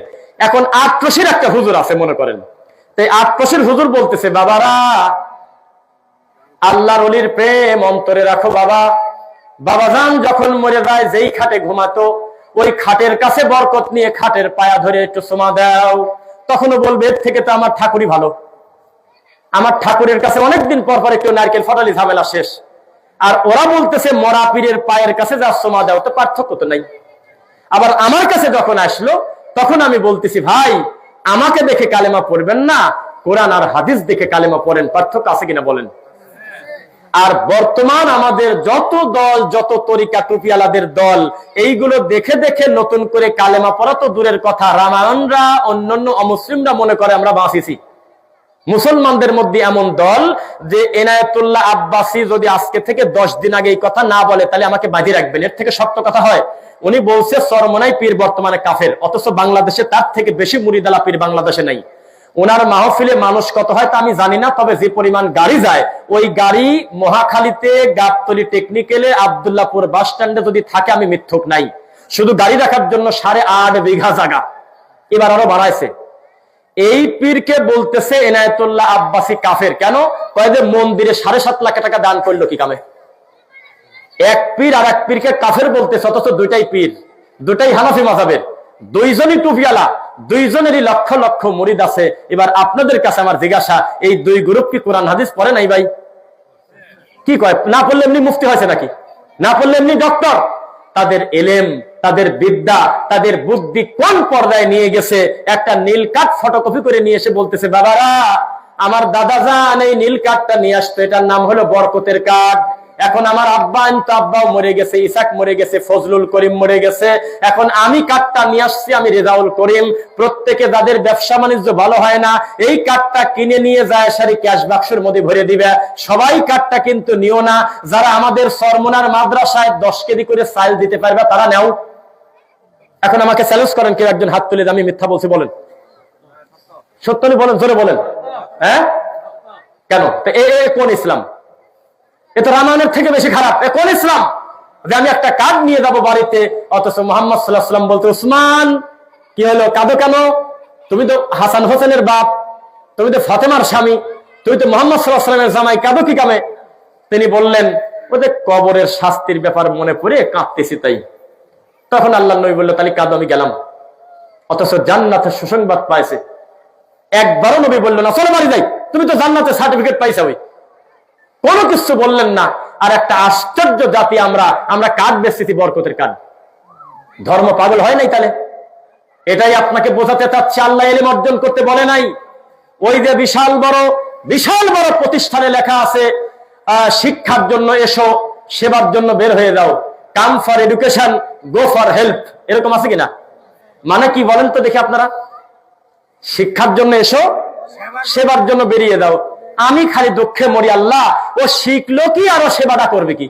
এখন আটরশির একটা হুজুর আছে মনে করেন, তাই আটরশির হুজুর বলতেছে, বাবারা আল্লাহর ওলির প্রেম অন্তরে রাখো বাবা। বাবাজান যখন মরে যায়, যেই খাটে ঘুমাতো, ওই খাটের কাছে বরকত নিয়ে খাটের পায়া ধরে একটু সমা দাও। তখনও বলবে, এর থেকে তো আমার ঠাকুরই ভালো, আমার ঠাকুরের কাছে অনেকদিন পর পর একটু নারকেল ফাটালি, ঝামেলা শেষ। আর ওরা বলতেছে, মরা পীরের পায়ের কাছে যা সমা দাও, তো পার্থক্য তো নাই। আবার আমার কাছে যখন আসলো তখন আমি বলতেছি, ভাই আমাকে দেখে কালেমা পড়বেন না, কোরআন আর হাদিস দেখে কালেমা পড়েন। পার্থক্য আছে কিনা বলেন? আর বর্তমান আমাদের যত দল, যত তরিকা টুপিওয়ালাদের দল, এইগুলো দেখে দেখে নতুন করে কালেমা পড়া তো দূরের কথা, রামায়ণরা অন্যান্য অমুসলিমরা মনে করে আমরা বাঁচিছি। মুসলমানদের মধ্যে এমন দল যে এনায়েতুল্লাহ আব্বাসী যদি আজকে থেকে 10 দিন আগে এই কথা না বলে তাহলে আমাকে বাঁধিয়ে রাখবেন, এর থেকে শক্ত কথা হয়? উনি বলছে চরমোনাই পীর বর্তমানে কাফের, অথচ বাংলাদেশে তার থেকে বেশি মুরিদালা পীর বাংলাদেশে নাই। ওনার মাহফিলে মানুষ কত হয় তা আমি জানি না, তবে যে পরিমাণ গাড়ি যায়, ওই গাড়ি মহাখালীতে, গাবতলী টেকনিক্যালে, আব্দুল্লাহপুর বাস স্ট্যান্ডে যদি থাকে আমি মিথ্যুক নাই। শুধু গাড়ি রাখার জন্য 8.5 বিঘা জায়গা এবার আরো বাড়াইছে। এই পীরকে বলতেছে এনায়েতুল্লাহ আব্বাসী কাফের। কেন? কয় যে মন্দিরে 7.5 লাখ টাকা দান করলো কি কামে? এক পীর আর এক পীরকে কাফের বলতেছে, অথচ দুইটাই পীর, দুটাই হানাফি মাযহাবের, দুইজনই টুপিওয়ালা, দুইজনেরই লক্ষ লক্ষ মুরিদ আছে। এবার আপনাদের কাছে আমার জিজ্ঞাসা, এই দুই গ্রুপ কি কোরআন হাদিস পড়ে নাই ভাই? কি কয়? না পড়লে এমনি মুফতি হয়েছে নাকি? না পড়লে এমনি ডক্টর? তাদের এলেম, তাদের বিদ্যা, তাদের বুদ্ধি কোন পর্যায়ে নিয়ে গেছে? একটা নীল কার্ড ফটোকপি করে নিয়ে এসে বলতেছে, বাবারা আমার দাদা যান এই নীল কার্ডটা নিয়ে আসতো, এটার নাম হলো বরকতের কার্ড। এখন আমার আব্বা আনতো, আব্বাও মরে গেছে, ইসাক মরে গেছে, ফজলুল করিম মরে গেছে, এখন আমি কার্ডটা নিয়ে আসছি, আমি রেজাউল করিম। প্রত্যেকে যাদের ব্যবসা বাণিজ্য ভালো হয় না, এই কার্ডটা কিনে নিয়ে যায় সারি ক্যাশ বাক্সের মধ্যে ভরে দিবে। সবাই কার্ডটা কিন্তু নিও না। যারা আমাদের চরমোনার মাদ্রাসায় 10 কেজি করে চাল দিতে পারবে তারা নেও। এখন আমাকে চ্যালেঞ্জ করেন, কেউ একজন হাত তুলে, আমি মিথ্যা বলছি বলেন, সত্য বলেন, জোরে বলেন। হ্যাঁ কেন? কোন ইসলাম? এ তো রামায়ণের থেকে বেশি খারাপ। এ কোন ইসলাম যে আমি একটা কার্ড নিয়ে যাবো বাড়িতে, অথচ মুহাম্মদ সাল্লাল্লাহু আলাইহি ওয়াসাল্লাম বলতে, উসমান কি হলো, কাঁদো কেন? তুমি তো হাসান হোসেনের বাপ, তুমি তো ফাতেমার স্বামী, তুমি তো মুহাম্মদ সাল্লাল্লাহু আলাইহি ওয়াসাল্লামের জামাই, কাঁদো কি কামে? তিনি বললেন, ওদের কবরের শাস্তির ব্যাপার মনে পড়ে কাঁদতেছি তাই। তখন আল্লাহর নবী বলল, তাহলে কাঁদো, আমি গেলাম। অথচ জান্নাতের সুসংবাদ পাইছে। একবারও নবী বলল না চলো বাড়ি যাই, তুমি তো জান্নাতের সার্টিফিকেট পাইছো, ওই কোনো কিছু বললেন না। আর একটা আশ্চর্য জাতি আমরা, আমরা কার্ড বেচতেছি, বরকতের কার্ড। ধর্ম পাগল হয় নাই তাহলে? এটাই আপনাকে বোঝাতে চাচ্ছে, আল্লাহ ইলম অর্জন করতে বলে নাই। ওই যে বিশাল বড় প্রতিষ্ঠানে লেখা আছে, শিক্ষার জন্য এসো, সেবার জন্য বের হয়ে যাও, come for education, go for help, এরকম আছে কিনা? মানে কি বলেন তো দেখি আপনারা? শিক্ষার জন্য এসো, সেবার জন্য বেরিয়ে দাও। আমি খালি দুঃখে মরি, আল্লাহ ও শিখলো কি আর ও সেবাটা করবে কি?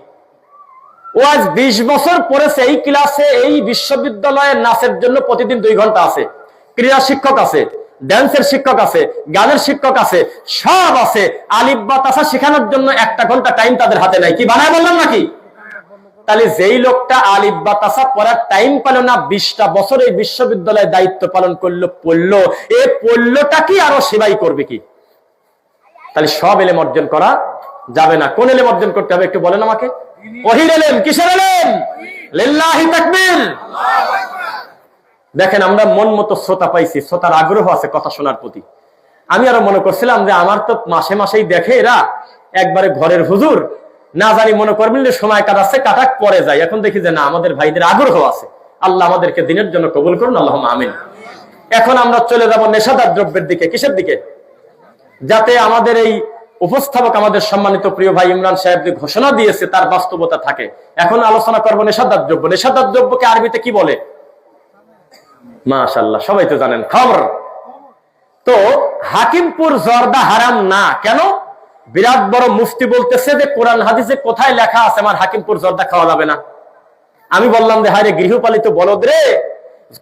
ও আজ 20 বছর পড়েছে এই ক্লাসে, এই বিশ্ববিদ্যালয়ে নাচের জন্য প্রতিদিন 2 ঘন্টা আছে, ক্রীড়া শিক্ষক আছে, ড্যান্সের শিক্ষক আছে, গানের শিক্ষক আছে, সব আছে। আলিফ বা তাসা শেখানোর জন্য 1 ঘন্টা টাইম তাদের হাতে নাই। কি বানায় বললাম নাকি? তাহলে যেই লোকটা আলিফ বা তাসা পড়ার টাইম পেল না, 20টা বছর এই বিশ্ববিদ্যালয়ে দায়িত্ব পালন করলো, পড়লো, এ পড়লোটা কি আরো সেবাই করবে কি? তাহলে সব এলেম অর্জন করা যাবে না। কোন এলেম অর্জন করতে হবে একটু বলেন আমাকে? ওহীর এলেম। কিসের এলেম? লিল্লাহি তাকবীর। দেখেন আমরা মন মতো শ্রোতা পাইছি, শ্রোতার আগ্রহ আছে কথা শোনার প্রতি। আমি আরো মনে করছিলাম যে আমার তো মাসে মাসেই দেখে এরা, একবারে ঘরের হুজুর, না জানি মনে করবেন যে সময় কাটাচ্ছে, কাটাক পরে যায়। এখন দেখি যে না, আমাদের ভাইদের আগ্রহ আছে। আল্লাহ আমাদেরকে দিনের জন্য কবুল করুন, আল্লাহুম্মা আমিন। এখন আমরা চলে যাব নেশাদার দ্রব্যের দিকে। কিসের দিকে? যাতে আমাদের এই উপস্থাপক, আমাদের সম্মানিত প্রিয় ভাই ইমরান সাহেব যে ঘোষণা দিয়েছে তার বাস্তবতা থাকে। এখন আলোচনা করবো নেশাদার দ্রব্য। নেশাদার দ্রব্যকে আরবিতে কি বলে? মাশাআল্লাহ, সবাই তো জানেন, খামর। তো হাকিমপুর জর্দা হারাম না কেন? বিরাট বড় মুফতি বলতেছে যে কোরআন হাদিসে কোথায় লেখা আছে আমার হাকিমপুর জর্দা খাওয়া যাবে না? আমি বললাম যে হায় রে গৃহপালিত বলদ রে,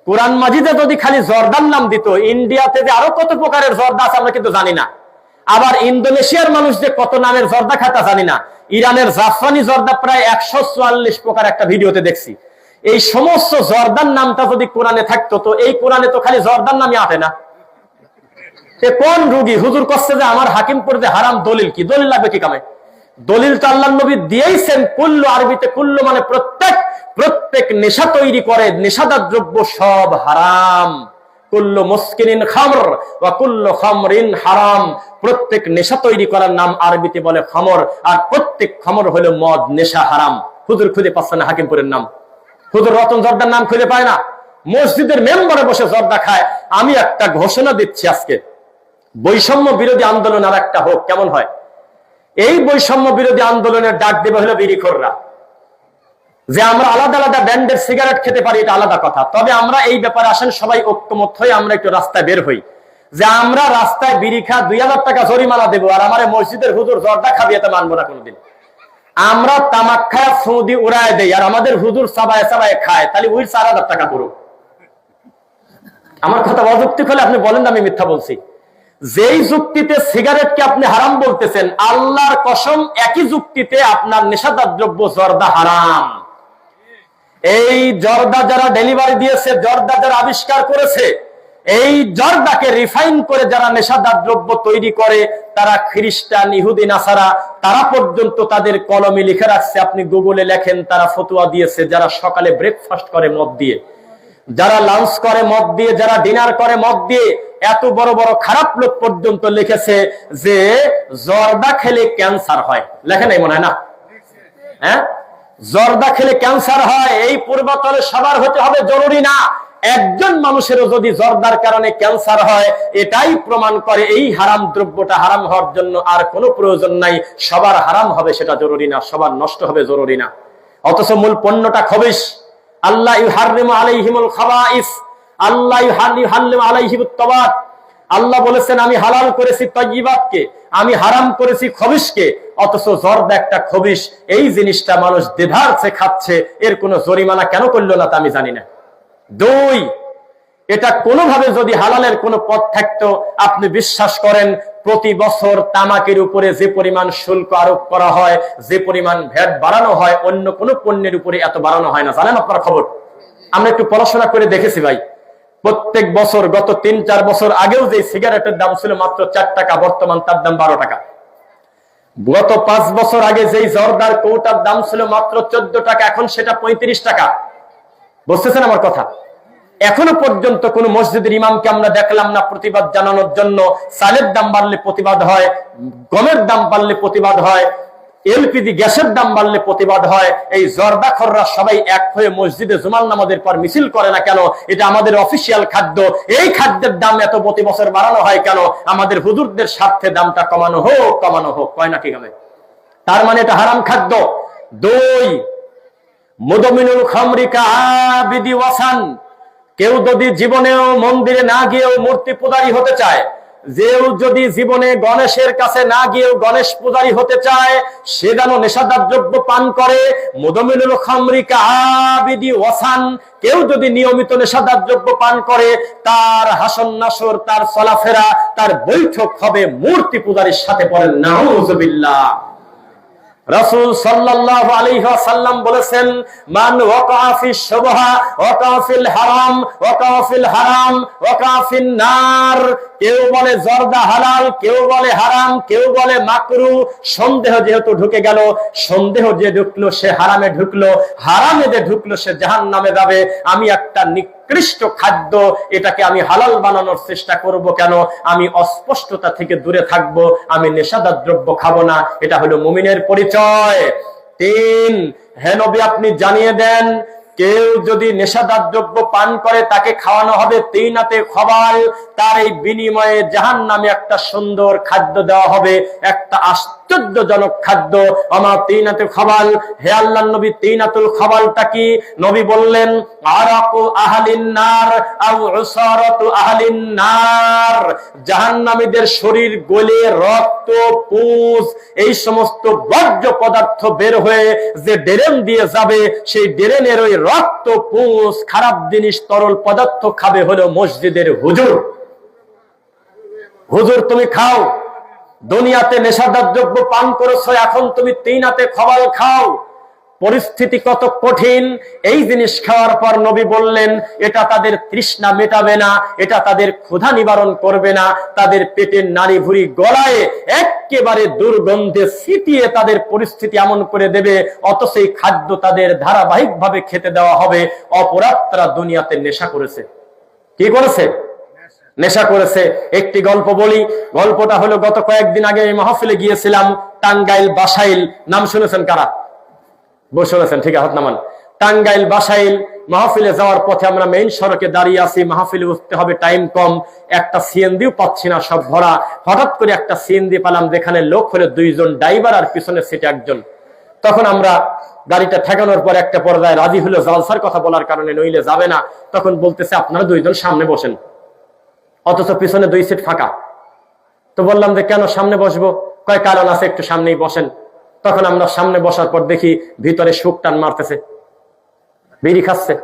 কোরআন মাজিদে যদি খালি জর্দার নাম দিত, ইন্ডিয়াতে যে আরো কত প্রকারের জর্দা আছে আমরা কিন্তু জানি না। আবার ইন্দোনেশিয়ার মানুষ যে কত নামের জর্দা খাতা জানি না। ইরানের জাফরানি জর্দা প্রায় 144 প্রকার একটা ভিডিওতে দেখছি। এই সমস্ত জর্দার নামটা যদি কোরআনে থাকতো, তো এই কোরআনে তো খালি জর্দার নামই আটে না। কোন রুগী হুজুর করছে যে আমার হাকিমপুর যে হারাম, দলিল কি? দলিল লাগবে কি কামে? দলিল তো আল্লাহর নবী দিয়েছেন। কুল্লু, আরবিতে কুল্লু মানে প্রত্যেক নেশা তৈরি করে, নেশাদার দ্রব্য সব হারাম। কুল্লু মুসকিরিন খামর ওয়া কুল্লু খামরিন হারাম। প্রত্যেক নেশা তৈরি করার নাম আরবিতে বলে খামর, আর প্রত্যেক খামর হলো মদ, নেশা, হারাম। হুজুর খুঁজে পাচ্ছে না হাকিমপুরের নাম, হুজুর রতন জর্দার নাম খুঁজে পায় না। মসজিদের মেম্বারে বসে জর্দা খায়। আমি একটা ঘোষণা দিচ্ছি আজকে, বৈষম্য বিরোধী আন্দোলন আর একটা হোক, কেমন হয়? এই বৈষম্য বিরোধী আন্দোলনের ডাক দেবে হলো বিড়িখোররা। যে আমরা আলাদা আলাদা ব্র্যান্ডের সিগারেট খেতে পারি এটা আলাদা কথা, তবে আমরা এই ব্যাপারে আসেন সবাই ঐক্যমত হয়ে আমরা একটু রাস্তায় বের হই, যে আমরা রাস্তায় বিড়ি খা 2000 টাকা জরিমানা দেবো, আর আমার মসজিদের হুজুর জর্দা খাবি এটা মানবো না কোনোদিন। আমরা তামাক খায় সৌদি উড়ায় দেই আর আমাদের হুজুর চাবায় চাবায় খায়, তাহলে ওই 4000 টাকা করুক। আমার কথা অযৌক্তিক হলে আপনি বলেন আমি মিথ্যা বলছি। যেই যুক্তিতে সিগারেটকে আপনি হারাম বলতেছেন, আল্লাহর কসম একই যুক্তিতে আপনার নেশাদার দ্রব্য জর্দা হারাম। এই জর্দা যারা ডেলিভারি দিয়েছে, জর্দা যারা আবিষ্কার করেছে, এই জর্দাকে রিফাইন করে যারা নেশাদার দ্রব্য তৈরি করে, তারা খ্রিস্টান, ইহুদি, নাসারা, তারা পর্যন্ত তাদের কলমে লিখে রাখছে। আপনি গুগলে লেখেন, তারা ফতোয়া দিয়েছে, যারা সকালে ব্রেকফাস্ট করে মদ দিয়ে, যারা লাঞ্চ করে মদ দিয়ে, যারা ডিনার করে মদ দিয়ে, এত বড় বড় খারাপ লোক পর্যন্ত লিখেছে যে জর্দা খেলে ক্যান্সার হয়। লেখে নাই মনে হয় না? হ্যাঁ, জর্দা খেলে ক্যান্সার হয়। এই পূর্বতলে সবার হতে হবে জরুরি না, একজন মানুষেরও যদি জর্দার কারণে ক্যান্সার হয়, এটাই প্রমাণ করে এই হারাম দ্রব্যটা হারাম হওয়ার জন্য আর কোনো প্রয়োজন নাই। সবার হারাম হবে সেটা জরুরি না, সবার নষ্ট হবে জরুরি না। অথচ মূল পণ্যটা খবিশ। আল্লাহ ইউহাররিমু আলাইহিমুল খাবাইস, আল্লাহ ইউহাল্লিমু আলাইহিমুত তাওয়াত। আল্লাহ বলেছেন আমি হালাল করেছি তাইয়্যিবাতকে, আমি হারাম করেছি খবিশকে। অথচ জর্দা একটা খবিশ, এই জিনিসটা মানুষ দ্বিধার্থে খাচ্ছে, এর কোনো জরিমানা কেন করলো না তা আমি জানি না। দুই, এটা কোনোভাবে যদি হালালের কোনো পথ থাকতো, আপনি বিশ্বাস করেন প্রতি বছর তামাকের উপরে যে পরিমাণ শুল্ক আরোপ করা হয়, যে পরিমাণ ভ্যাট বাড়ানো হয়, অন্য কোনো পণ্যের উপরে এত বাড়ানো হয় না। জানেন আপনার খবর? আমরা একটু পড়াশোনা করে দেখেছি ভাই, প্রত্যেক বছর গত 3-4 বছর আগেও যে সিগারেটের দাম ছিল মাত্র 4 টাকা, বর্তমান তার দাম 12 টাকা। গত 5 বছর আগে যেই জর্দার কৌটার দাম ছিল মাত্র 14 টাকা, এখন সেটা 35 টাকা। বুঝতেছেন আমার কথা? এখনো পর্যন্ত কোন মসজিদের ইমামকে আমরা দেখলাম না প্রতিবাদ জানানোর জন্য। চালের দাম বাড়লে প্রতিবাদ হয়, গমের দাম বাড়লে প্রতিবাদ হয়, এলপিজি গ্যাসের দাম বাড়লে প্রতিবাদ হয়। এই জর্দাখররা সবাই এক হয়ে মসজিদে জুমার নামাজের পর মিছিল করে না কেন? এটা আমাদের অফিসিয়াল খাদ্য, এই খাদ্যের দাম এত প্রতি বছর বাড়ানো হয় কেন? আমাদের হুজুরদের স্বার্থে দামটা কমানো হোক, কমানো হোক, কয় না ঠিক হবে? তার মানে এটা হারাম খাদ্য। দুই, মুদমিনুল খামরি কাআবিদি ওয়াসান, কেউ যদি জীবনেও মন্দিরে না গিয়েও মূর্তি পূজারী হতে চায়, যেও যদি জীবনে গণেশের কাছে না গিয়েও গণেশ পূজারী হতে চায়, সে যেন নেশাদার দ্রব্য পান করে। মুদমিনুল খামরি কাআবিদি ওয়াসান, কেউ যদি নিয়মিত নেশাদার দ্রব্য পান করে, তার হাসন নাসর, তার চলাফেরা, তার বৈঠক হবে মূর্তি পূজারীর সাথে। পড়েন নাউযুবিল্লাহ। রাসূল সাল্লাল্লাহু আলাইহি ওয়াসাল্লাম বলেছেন, মান ওয়াকা ফিশ শুবহা ওয়াকা ফিল হারাম, ওয়াকা ফিল হারাম ওয়াকা ফিন নার। কেউ বলে জর্দা হালাল, কেউ বলে হারাম, কেউ বলে মাকরু। সন্দেহ যেহেতু ঢুকে গেল, সন্দেহ যে ঢুকলো সে হারামে ঢুকলো, হারামে যে ঢুকলো সে জাহান্নামে যাবে। আমি একটা নিকৃষ্ট খাদ্য, এটাকে আমি হালাল বানানোর চেষ্টা করব কেন? আমি অস্পষ্টতা থেকে দূরে থাকব, আমি নেশাদার দ্রব্য খাবো না। এটা হলো মুমিনের পরিচয়। তিন, হে নবী আপনি জানিয়ে দেন, কেউ যদি নেশাদার দ্রব্য পান করে তাকে খাওয়ানো হবে তিনাতে খবাল, তার এই বিনিময়ে জাহান্নামে একটা সুন্দর খাদ্য দেওয়া হবে, একটা আশ্চর্যজনক খাদ্য। আমার তিনাতে খবাল। হে আল্লাহর নবী, তিনাতুল খবালটা কি? নবী বললেন, আরাকু আহলিন নার আও উসারাতু আহলিন নার। জাহান্নামীদের শরীর গলে রক্ত, পুঁজ, এই সমস্ত বর্জ্য পদার্থ বের হয়ে যে ড্রেন দিয়ে যাবে, সেই ড্রেনের ওই রক্ত, পুঁজ, খারাপ জিনিস, তরল পদার্থ খাবে হলো মসজিদের হুজুর। হুজুর তুমি খাও, দুনিয়াতে নেশাদার দ্রব্য পান করেছো, এখন তুমি তিনাতে খবাল খাও। পরিস্থিতি কত কঠিন! এই জিনিস খাওয়ার পর নবী বললেন, এটা তাদের তৃষ্ণা মেটাবে না, এটা তাদের ক্ষুধা নিবারণ করবে না, তাদের পেটের নাড়ি ভুঁড়ি গলায় একেবারে দুর্গন্ধে ছিটিয়ে তাদের পরিস্থিতি এমন করে দেবে। অথচ এই খাদ্য তাদের ধারাবাহিকভাবে খেতে দেওয়া হবে। অপরাধ তারা দুনিয়াতে নেশা করেছে। কি করেছে? নেশা করেছে। একটি গল্প বলি। গল্পটা হলো, গত কয়েকদিন আগে এই মাহফিলে গিয়েছিলাম, টাঙ্গাইল বাসাইল। নাম শুনেছেন কারা? বসে আছেন, ঠিক আছে, হাত নামান। টাঙ্গাইল বাসাইল মাহফিলে যাওয়ার পথে আমরা মেইন সড়কে দাঁড়িয়ে আছি, মাহফিলে উঠতে হবে, টাইম কম, একটা সিএনজিও পাচ্ছি না, সব ভরা। হঠাৎ করে একটা সিএনজি পেলাম যেখানে লোক হলো 2 জন, ড্রাইভার আর পিছনের সিটে 1 জন। তখন আমরা গাড়িটা ঠেকানোর পর একটা পর্যায়ে রাজি হলো জালসার কথা বলার কারণে, নইলে যাবে না। তখন বলতেছে আপনারা 2 জন সামনে বসেন, অথচ পিছনে 2 সিট ফাঁকা। তো বললাম যে কেন সামনে বসবো? কয় কারণ আছে, একটু সামনেই বসেন। তখন আমরা সামনে বসার পর দেখি ভিতরে শুক টান মারতেছে, বিড়ি খাচ্ছে।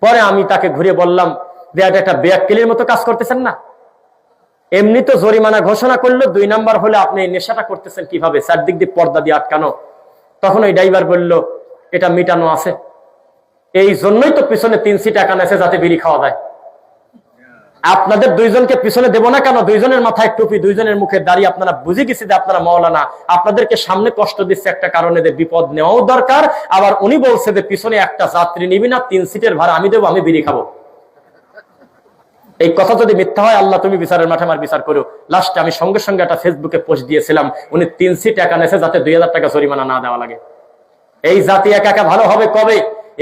পরে আমি তাকে ঘুরে বললাম যে এটা একটা বেয়াক্কেলির মতো কাজ করতেছেন না? এমনি তো জরিমানা ঘোষণা করলো, 2 নাম্বার হলে আপনি নেশাটা করতেছেন কিভাবে? চারদিক দিয়ে পর্দা দিয়ে আটকানো। তখন ওই ড্রাইভার বলল এটা মিটানো আছে, এই জন্যই তো পিছনে 3 সিট একান আছে যাতে বিড়ি খাওয়া যায়। আপনাদের 2 জনকে পিছনে দেবো না কেন? 2 জনের মাথায় টুপি, 2 জনের মুখে দাঁড়িয়ে, আপনারা বুঝে গেছি যে আপনারা মাওলানা। আপনাদেরকে সামনে কষ্ট দিচ্ছে একটা কারণে, যে বিপদ নেওয়াও দরকার। আবার উনি বলছে যে পিছনে একটা যাত্রী নিবি না, 3 সিটের ভাড়া আমি দেবো, আমি বিড়ি খাবো। এই কথা যদি মিথ্যা হয়, আল্লাহ তুমি বিচারের মাঠে আমার বিচার করো। লাস্টে আমি সঙ্গে সঙ্গে একটা ফেসবুকে পোস্ট দিয়েছিলাম, উনি 3 সিট একা নেছে যাতে 2000 টাকা জরিমানা না দেওয়া লাগে। এই জাতি একা একা ভালো হবে কবে?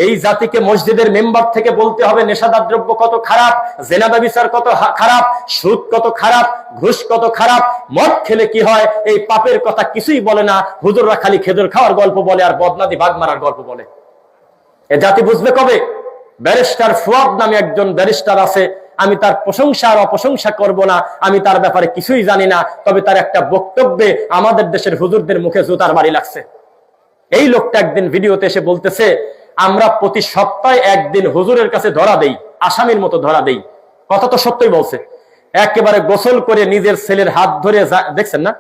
এই জাতিকে মসজিদের মেম্বার থেকে বলতে হবে নেশাদার দ্রব্য কত খারাপ, জেনা ব্যভিচার কত খারাপ, সুদ কত খারাপ, ঘুষ কত খারাপ, মদ খেলে কি হয়, এই পাপের কথা কিছুই বলে না। হুজুররা খালি খেজুর খাওয়ার গল্প বলে আর বদনাদি বাগ মারার গল্প বলে। এ জাতি বুঝবে কবে? ব্যারিস্টার ফুয়াদ নামে একজন ব্যারিস্টার আছে, আমি তার প্রশংসা আর অপ্রশংসা করব না, আমি তার ব্যাপারে কিছুই জানি না। তবে তার একটা বক্তব্যে আমাদের দেশের হুজুরদের মুখে জুতার বাড়ি লাগছে। এই লোকটা একদিন ভিডিওতে এসে বলতেছে আমরা প্রতি সপ্তাহে একদিন হুজুরের কাছে ধরা দেই, আসামির মতো ধরা দেই। কথা তো সত্যই বলছে। একেবারে গোসল করে নিজের ছেলের হাত ধরে, দেখছেন না?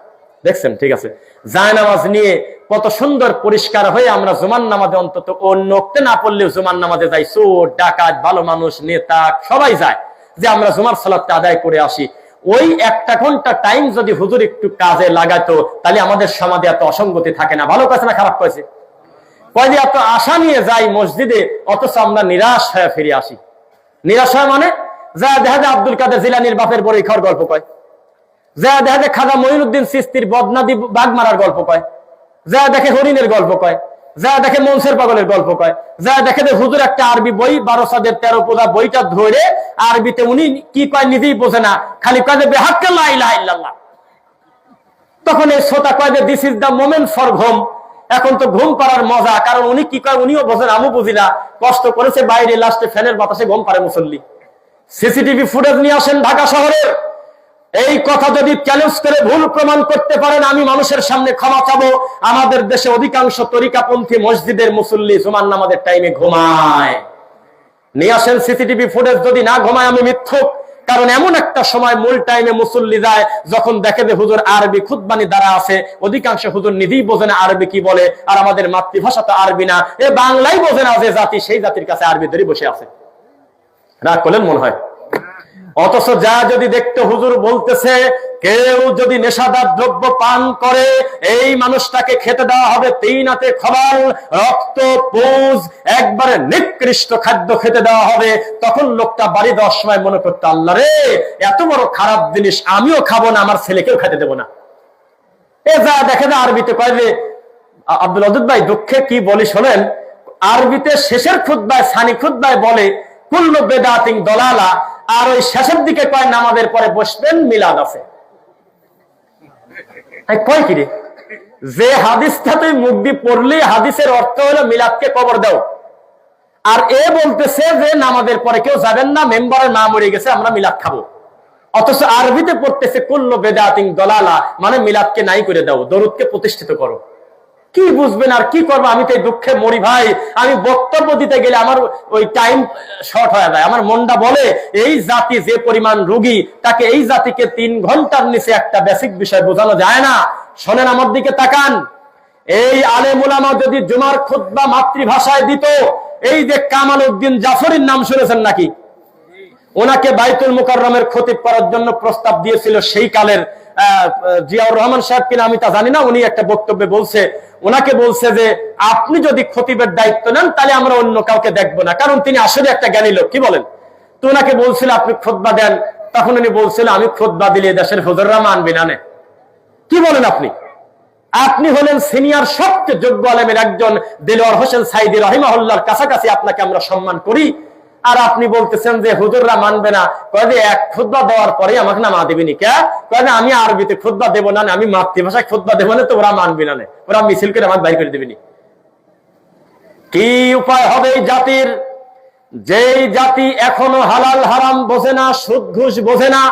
দেখছেন, ঠিক আছে, জায়নামাজ নিয়ে কত সুন্দর পরিষ্কার হয়ে আমরা জুমার নামাজে, অন্তত অন্য ওক্তে না পড়লেও জুমার নামাজে যাই। চোর ডাকাত ভালো মানুষ নেতা সবাই যায় যে আমরা জুমার সালাতটা আদায় করে আসি। ওই 1 ঘন্টা টাইম যদি হুজুর একটু কাজে লাগাতো, তাহলে আমাদের সমাজে এত অসঙ্গতি থাকে না। ভালো কাছে না খারাপ কয়েছে? কয়েছে এত আশা নিয়ে যাই মসজিদে, অথচ আমরা নিরাশ হয়ে ফিরে আসি। নিরাশ হয় মানে যা দেখা যায় আব্দুল কাদের জিলানির বাপের বড় খাওয়ার গল্প কয়, যা দেখা যায় খাজা মঈনুদ্দিন চিশতির বদনাদি বাগ মারার গল্প কয়, যা দেখে হরিণের গল্প কয়, যা দেখে মনসের পাগলের গল্প কয়, যা দেখে যে হুজুর একটা আরবি বই 12 সাদের 13 পূজা বইটা ধরে আরবিতে উনি কি কয় নিজেই বোঝে না, খালি কয় যে বেহাক্কা লা ইলাহা ইল্লাল্লাহ। তখন এই শ্রোতা কয় যে this is the moment for ঘুম। এখন তো ঘুম পাড়ার মজা, কারণ উনি কি কয় উনিও বোঝেন, আমিও বুঝি না। কষ্ট করেছে বাইরে, লাস্টে ফ্যানের বাতাসে ঘুম পাড়ে মুসল্লি। সিসিটিভি ফুটেজ নিয়ে আসেন ঢাকা শহরের। এই কথা যদি চ্যালেঞ্জ করে ভুল প্রমাণ করতে পারেন, আমি মানুষের সামনে ক্ষমা চাবো। আমাদের দেশে অধিকাংশ তরিকাপন্থী মসজিদের মুসল্লি জুমার নামাজের টাইমে ঘুমায়। নিয়ে আসেন সিসিটিভি ফুটেজ, যদি না ঘুমায় আমি মিথ্যুক। কারণ এমন একটা সময় মূল টাইমে মুসল্লি যায় যখন দেখে যে হুজুর আরবি খুতবানি দ্বারা আছে। অধিকাংশ হুজুর নিজেই বোঝে না আরবি কি বলে, আর আমাদের মাতৃভাষা তো আরবি না, এ বাংলাই বোঝে না। যে জাতি সেই জাতির কাছে আরবি ধরে বসে আছে, রাগ করলেন মনে হয়। অথচ যা যদি দেখতে হুজুর বলতেছে কেউ যদি নেশাদার দ্রব্য পান করে, এই মানুষটাকে খেতে দেওয়া হবে 3 হাতে খবর, রক্ত পুজ, একবারে নিকৃষ্ট খাদ্য খেতে দেওয়া হবে। তখন লোকটা বাড়ি দেওয়ার সময় মনে করতে, আল্লাহ রে, এত বড় খারাপ জিনিস আমিও খাবো না, আমার ছেলেকেও খেতে দেবো না। এ যা দেখে না আরবিতে কয় যে, আব্দুল আদুদ ভাই দুঃখে কি বলি শোনেন, আরবিতে শেষের খুতবায়, সানি খুতবায় বলে কুল্লু বেদাতিন দলালা, আর ওই শেষের দিকে কয় নামাজের পরে বসবেন মিলাদ আছে। কয় কি রে, যে হাদিসটা তুই মুখ দিয়ে পড়লি হাদিসের অর্থ হলো মিলাদকে কবর দাও, আর এ বলতেছে যে নামাজের পরে কেউ যাবেন না, মেম্বারের মা মরে গেছে আমরা মিলাদ খাবো। অথচ আরবিতে পড়তেছে কুল্লু বেদাতিন দলালা, মানে মিলাদকে নাই করে দাও, দরুদকে প্রতিষ্ঠিত করো। কি বুঝবেন আর কি করবো? আমি তো এই দুঃখে মরি ভাই। আমি বক্তব্য দিতে গেলে আমার ওই টাইম শর্ট হয়ে যায়। আমার মনটা বলে এই জাতি যে পরিমাণ রোগী, তাকে এই জাতিকে 3 ঘন্টার নিচে একটা বেসিক বিষয় বোঝানো যায় না। শোনেন, আমার দিকে তাকান। এই আলেম উলামা যদি জুমার খুতবা মাতৃভাষায় দিত, এই যে কামাল উদ্দিন জাফরির নাম শুনেছেন নাকি? ওনাকে বাইতুল মুকাররমের খতিব করার জন্য প্রস্তাব দিয়েছিল সেই কালের জিয়াউর রহমান সাহেব কিনা আমি তা জানি না। উনি একটা বক্তব্যে বলছে, ওনাকে বলছে যে আপনি যদি খতিবের দায়িত্ব নেন তাহলে আমরা অন্য কাউকে দেখবো না, কারণ তিনি আসলে একটা জ্ঞানী লোক। কি বলেন? তো ওনাকে বলছিল আপনি খুতবা দেন। তখন উনি বলছিল আমি খুতবা দিলে দেশের হুজুররা মানবি না। কি বলেন আপনি? আপনি হলেন সিনিয়র সবচেয়ে যোগ্য আলেমের একজন, দেলোয়ার হোসেন সাইদি রাহিমাহুল্লাহর কাছাকাছি আপনাকে আমরা সম্মান করি, আর আপনি বলতেছেন যে হুজুররা মানবে না। কয় যে এক খুতবা দেওয়ার পরে আমাকে নামা দিবিনি কে? কয় যে আমি আরবিতে খুতবা দেবো না, আমি মাতৃভাষায় খুতবা দেবো না, তো ওরা মানবি না, ওরা মিছিল করে আমাকে বাইর করে দিবিনি। কি উপায় হবে এই জাতির? যেই জাতি এখনো হালাল হারাম বোঝে না, সুদ ঘুষ বোঝে না,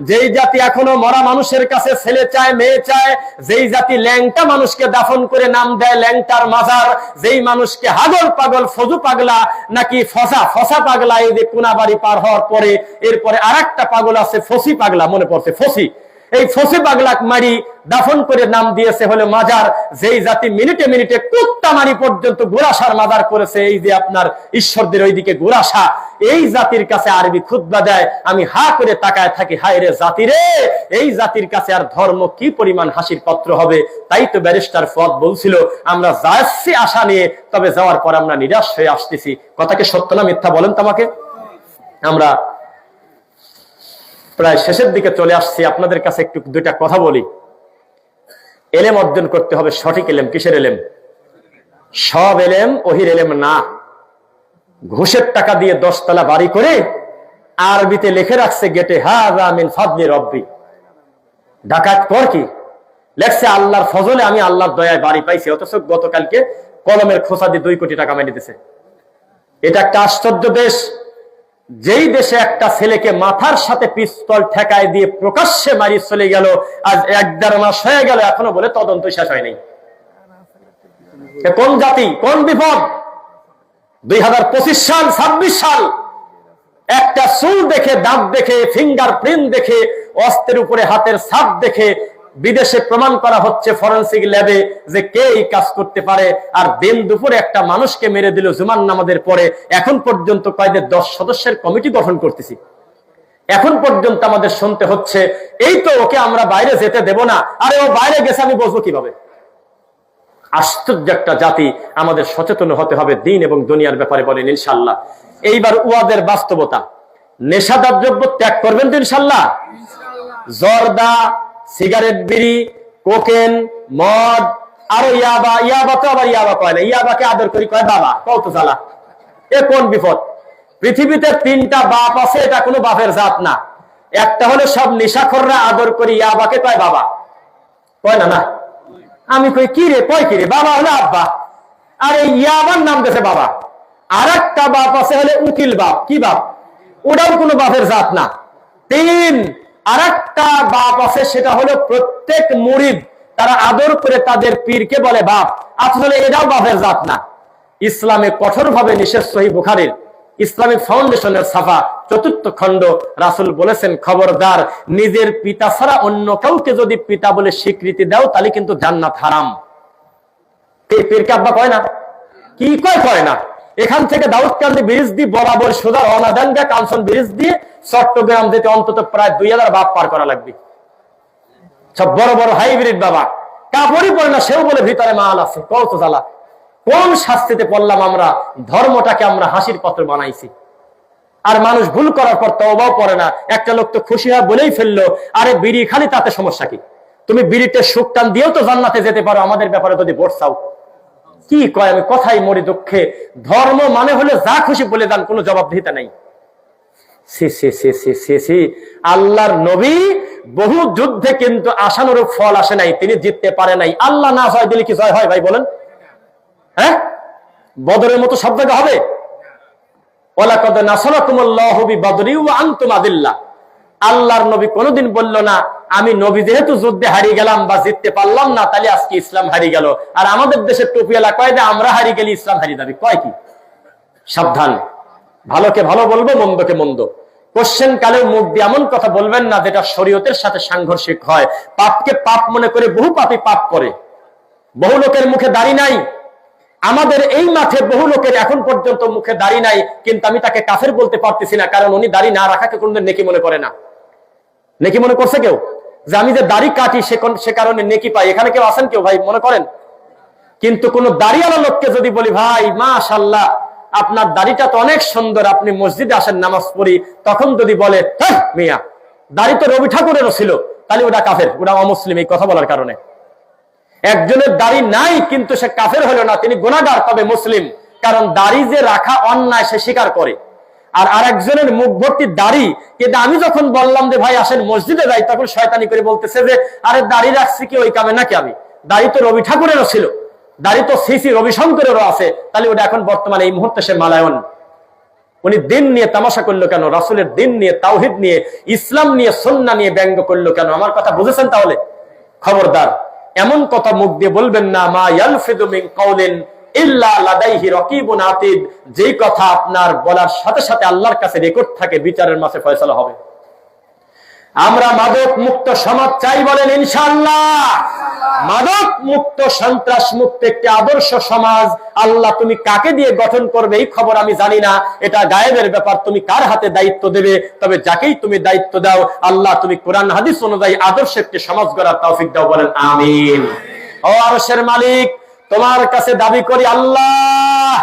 যেই জাতি এখনো মরা মানুষের কাছে ছেলে চায় মেয়ে চায়, যেই জাতি ল্যাংটা মানুষকে দাফন করে নাম দেয় ল্যাংটার মাজার, যেই মানুষকে হাগল পাগল ফজু পাগলা নাকি ফসা পাগলা, এই যে কোনাবাড়ি পার হওয়ার পরে এরপরে আর একটা পাগল আছে ফসি পাগলা, মনে পড়ছে ফসি, এই ফসি পাগলাক মারি দাফন করে নাম দিয়েছে হলো মাজার। যেই জাতি মিনিটে মিনিটে কুত্তামারি পর্যন্ত গোরাসার মাজার করেছে, এই যে আপনার ঈশ্বরদের ওইদিকে গোরাসা, এই জাতির কাছে আরবি খুতবা দেয়, আমি হা করে তাকায় থাকি, হায় রে জাতি রে, এই জাতির কাছে আর ধর্ম কি পরিমাণ হাসির পাত্র হবে। তাই তো ব্যারিস্টার ফুয়াদ বলছিল, আমরা যাচ্ছি আশা নিয়ে, তবে যাওয়ার পর আমরা নিরাশ হয়ে আসতেছি। কথাকে সত্য না মিথ্যা বলেন তো আমাকে? আমরা প্রায় শেষের দিকে চলে আসছি, আপনাদের কাছে একটু দুইটা কথা বলি। এলেম অর্জন করতে হবে, সঠিক এলেম। কিসের এলেম? সব এলেম ওহির এলেম না। ঘুষের টাকা দিয়ে 10 তলা বাড়ি করে আরবিতে লিখে রাখছে গেটে, হাযা মিন ফাদলি রব্বি। ডাকাত পর কি লেখছে, আল্লাহর ফজলে আমি আল্লাহর দয়ায় বাড়ি পাইছি, অথচ গতকালকে কলমের খোঁচা দিয়ে 2 কোটি টাকা মেরে দিতেছে। এটা একটা আশ্চর্য দেশ, যেই দেশে একটা ছেলেকে মাথার সাথে পিস্তল ঠেকায় দিয়ে প্রকাশ্যে মারি চলে গেল, আজ 1-1.5 মাস হয়ে গেল, এখনো বলে তদন্ত শেষ হয়নি। কোন জাতি, কোন বিপদ? 2025 সাল 26 সাল, একটা চুল দেখে, দাঁত দেখে, ফিঙ্গারপ্রিন্ট দেখে, অস্ত্রের উপরে হাতের ছাপ দেখে বিদেশে প্রমাণ করা হচ্ছে ফরেনসিক ল্যাবে যে কে এই কাজ করতে পারে। আর দিন দুপুরে একটা মানুষকে মেরে দিল জুমার নামাজের পরে। এখন পর্যন্ত কয়েদের 10 সদস্যের কমিটি গঠন করতেছি, এখন পর্যন্ত আমাদের শুনতে হচ্ছে এই তো ওকে আমরা বাইরে যেতে দেব না। আরে ও বাইরে গেছে আমি বুঝবো কিভাবে? আশ্চর্য একটা জাতি। আমাদের সচেতন হতে হবে দিন এবং দুনিয়ার ব্যাপারে। বলেন ইনশাআল্লাহ। এইবার ওয়াদের বাস্তবতা, নেশাদার দ্রব্য ত্যাগ করবেন তো ইনশাআল্লাহ? জর্দা, সিগারেট, বিড়ি, কোকেন, মদ, আরো ইয়াবা। ইয়াবা তো আবার ইয়াবা কয় না, ইয়াবাকে আদর করি কয় বাবা। কত জ্বালা, এ কোন বিপদ? পৃথিবীতে 3টা বাপ আছে, এটা কোনো বাপের জাত না। একটা হলো সব নেশাখোররা আদর করি ইয়াবাকে কয় বাবা, কয় না? না, আমি কই কি রে, কয় কি রে? বাবা হলো আব্বা, আর এই ইয়াবার নাম দেশে বাবা। আর একটা বাপ আছে হলে উকিল বাপ। কি বাপ? ওটাও কোনো বাপের জাত না। 3 আর একটা বাপ আছে, সেটা হলো প্রত্যেক মুরিদ তারা আদর করে তাদের পীরকে বলে বাপ। আসলে এটাও বাপের জাত না। ইসলামে কঠোরভাবে নিষেধ। সহিহ বুখারীর ইসলামিক ফাউন্ডেশনের ছাপা 4th খণ্ড, রাসূল বলেছেন, খবরদার নিজের পিতা ছাড়া অন্য কাউকে যদি পিতা বলে স্বীকৃতি দাও তাহলে কিন্তু জান্নাত হারাম। পীরকে আব্বা কয় না? কি কয়? কয় না। এখান থেকে দাউদকান্দি ব্রিজ দিয়ে বরাবর সোজা রওনা দেন, কাঞ্চন ব্রিজ দিয়ে চট্টগ্রাম যেতে অন্তত প্রায় 2000 বাপ পার করা লাগবে। সব বড় বড় হাইব্রিড বাবা, কাপড়ই পরে না, সেও বলে ভিতরে মাল আছে। কত জ্বালা। কোন শাস্তিতে পড়লাম আমরা? ধর্মটাকে আমরা হাসির পাত্র বানাইছি। আর মানুষ ভুল করার পর তওবাও করে না। একটা লোক তো খুশি হয় বলেই ফেললো, আরে বিড়ি খালি, তাতে সমস্যা কি? তুমি বিড়িতে সুখ টান দিয়েও তো জান্নাতে যেতে পারো, আমাদের ব্যাপারে যদি ভোট চাও। কি কয়? আমি কথাই মরি দুঃখে। ধর্ম মানে হলে যা খুশি বলে দেন, কোনো জবাবদিহিতা নাই। আল্লাহর নবী বহু যুদ্ধে কিন্তু আশানুরূপ ফল আসে নাই, তিনি জিততে পারে নাই। আল্লাহ না জয় দিলে কি জয় হয় ভাই বলেন? হ্যাঁ, বদরের মতো সব জায়গা হবে? ওয়ালাকাদ নাসারাকুমুল্লাহু বিবদরি ওয়া আনতুম আযিল্লাহ। আল্লাহর নবী কোনোদিন বলল না আমি নবী যেহেতু যুদ্ধে হারিয়ে গেলাম বা জিততে পারলাম না তাহলে আজকে ইসলাম হারিয়ে গেল। আর আমাদের দেশের টুপিওয়ালা কয় যে আমরা হারিয়ে গেলে ইসলাম হারিয়ে যাবে। কয় কি? সাবধান, ভালোকে ভালো বলবো, মন্দকে মন্দ। কোশ্চেন কালে মুখ দিয়ে এমন কথা বলবেন না যেটা শরীয়তের সাথে সাংঘর্ষিক হয়। পাপকে পাপ মনে করে বহু পাপী পাপ করে। বহু লোকের মুখে দাড়ি নাই, আমাদের এই মাঠে বহু লোকের এখন পর্যন্ত মুখে দাড়ি নাই, কিন্তু আমি তাকে কাফের বলতে পারতেছি না, কারণ উনি দাড়ি না রাখাকে কোনদিন নেকি মনে করে না। নেকি মনে করছে কেউ যে আমি যে দাড়ি কাটি সে কারণে নেকি পাই? এখানে কেউ আছেন কেউ ভাই মনে করেন? কিন্তু কোন দাড়িওয়ালা লোককে যদি বলি ভাই মাশাআল্লাহ আপনার দাড়িটা তো অনেক সুন্দর, আপনি মসজিদে আসেন নামাজ পড়ি, তখন যদি বলে হ্যাঁ মিয়া দাড়ি তো রবি ঠাকুরেরও ছিল, তাহলে ওটা কাফের, ওটা অমুসলিম এই কথা বলার কারণে। একজনের দাড়ি নাই কিন্তু সে কাফের হলো না, তিনি গুনাহগার তবে মুসলিম, কারণ দাড়ি যে রাখা অন্যায় সে স্বীকার করে। আর আরেকজনের মুখ ভর্তি দাড়ি, কিন্তু আমি যখন বললাম যে ভাই আসেন মসজিদে যাই, তখন শয়তানি করে বলতেছে যে আরে দাড়ি রাখছি কি ওই কামে নাকি, আমি দাড়ি তো রবি ঠাকুরেরও ছিল, দাড়ি তো শ্রী রবিশঙ্করেরও আছে, তাহলে ওটা এখন বর্তমানে এই মুহূর্তে সে মালায়ন। উনি দিন নিয়ে তামাশা করলো কেন? রাসূলের দিন নিয়ে, তাওহীদ নিয়ে, ইসলাম নিয়ে, সুন্নাহ নিয়ে ব্যঙ্গ করলো কেন? আমার কথা বুঝেছেন? তাহলে খবরদার এমন কথা মুখ দিয়ে বলবেন না, মা ইয়ালফিযু মিন কাওলিন ইল্লা লাদাইহি রাকিবুন আতীদ, যেই কথা আপনার বলার সাথে সাথে আল্লাহর কাছে রেকর্ড থাকে, বিচারের মাসে ফয়সালা হবে। আমরা মাদক মুক্ত সমাজ চাই, বলেন ইনশাআল্লাহ। মাদক মুক্ত, সন্ত্রাস মুক্ত একটি আদর্শ সমাজ আল্লাহ তুমি কাকে দিয়ে গঠন করবে এই খবর আমি জানি না, এটা গায়েবের ব্যাপার, তুমি কার হাতে দায়িত্ব দেবে, তবে যাকেই তুমি দায়িত্ব দাও আল্লাহ তুমি কোরআন হাদিস অনুযায়ী আদর্শ একটি সমাজ গড়ার তৌফিক দাও, বলেন আমিন। ও আরশের মালিক, তোমার কাছে দাবি করি আল্লাহ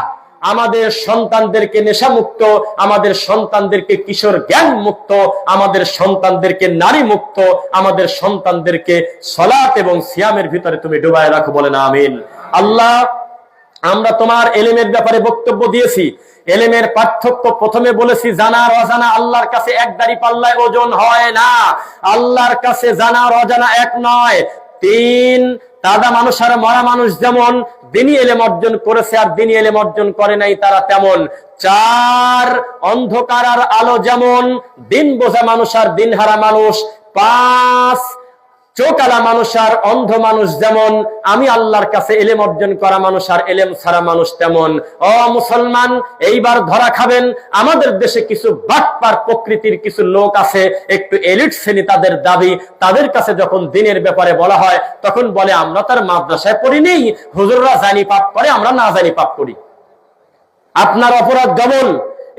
আমাদের সন্তানদেরকে নেশা মুক্ত, আমাদের সন্তানদেরকে কিশোর জ্ঞান মুক্ত, আমাদের সন্তানদেরকে নারী মুক্ত, আমাদের সন্তানদেরকে সালাত এবং সিয়ামের ভিতরে তুমি ডুবায় রাখো, বলেন আমিন। আল্লাহ, আমরা তোমার এলেমের ব্যাপারে বক্তব্য দিয়েছি। এলেমের পার্থক্য প্রথমে বলেছি, জানা আর অজানা আল্লাহর কাছে এক দাড়ি পাল্লায় ওজন হয় না। আল্লাহর কাছে জানা আর অজানা এক নয়। 3, তাজা মানুষ আর মরা মানুষ যেমন দিনী এলেম অর্জন করেছে আর দিনী এলেম অর্জন করে নাই তারা তেমন। 4, অন্ধকার আর আলো যেমন দিন বোঝা মানুষ আর দিনহারা মানুষ। 5, চোখালা মানুষ আর অন্ধ মানুষ যেমন আমি আল্লাহর কাছে এলেম অর্জন করা মানুষ আর এলেম ছাড়া মানুষ তেমন। ও মুসলমান, এইবার ধরা খাবেন, আমাদের দেশে কিছু বাটপার প্রকৃতির কিছু লোক আছে, একটু এলিট শ্রেণী তাদের দাবি, তাদের কাছে যখন দিনের ব্যাপারে বলা হয় তখন বলে আমরা তার মাদ্রাসায় পড়ি নেই, হুজুররা জানি পাপ করে, আমরা না জানি পাপ করি। আপনার অপরাধ ডবল।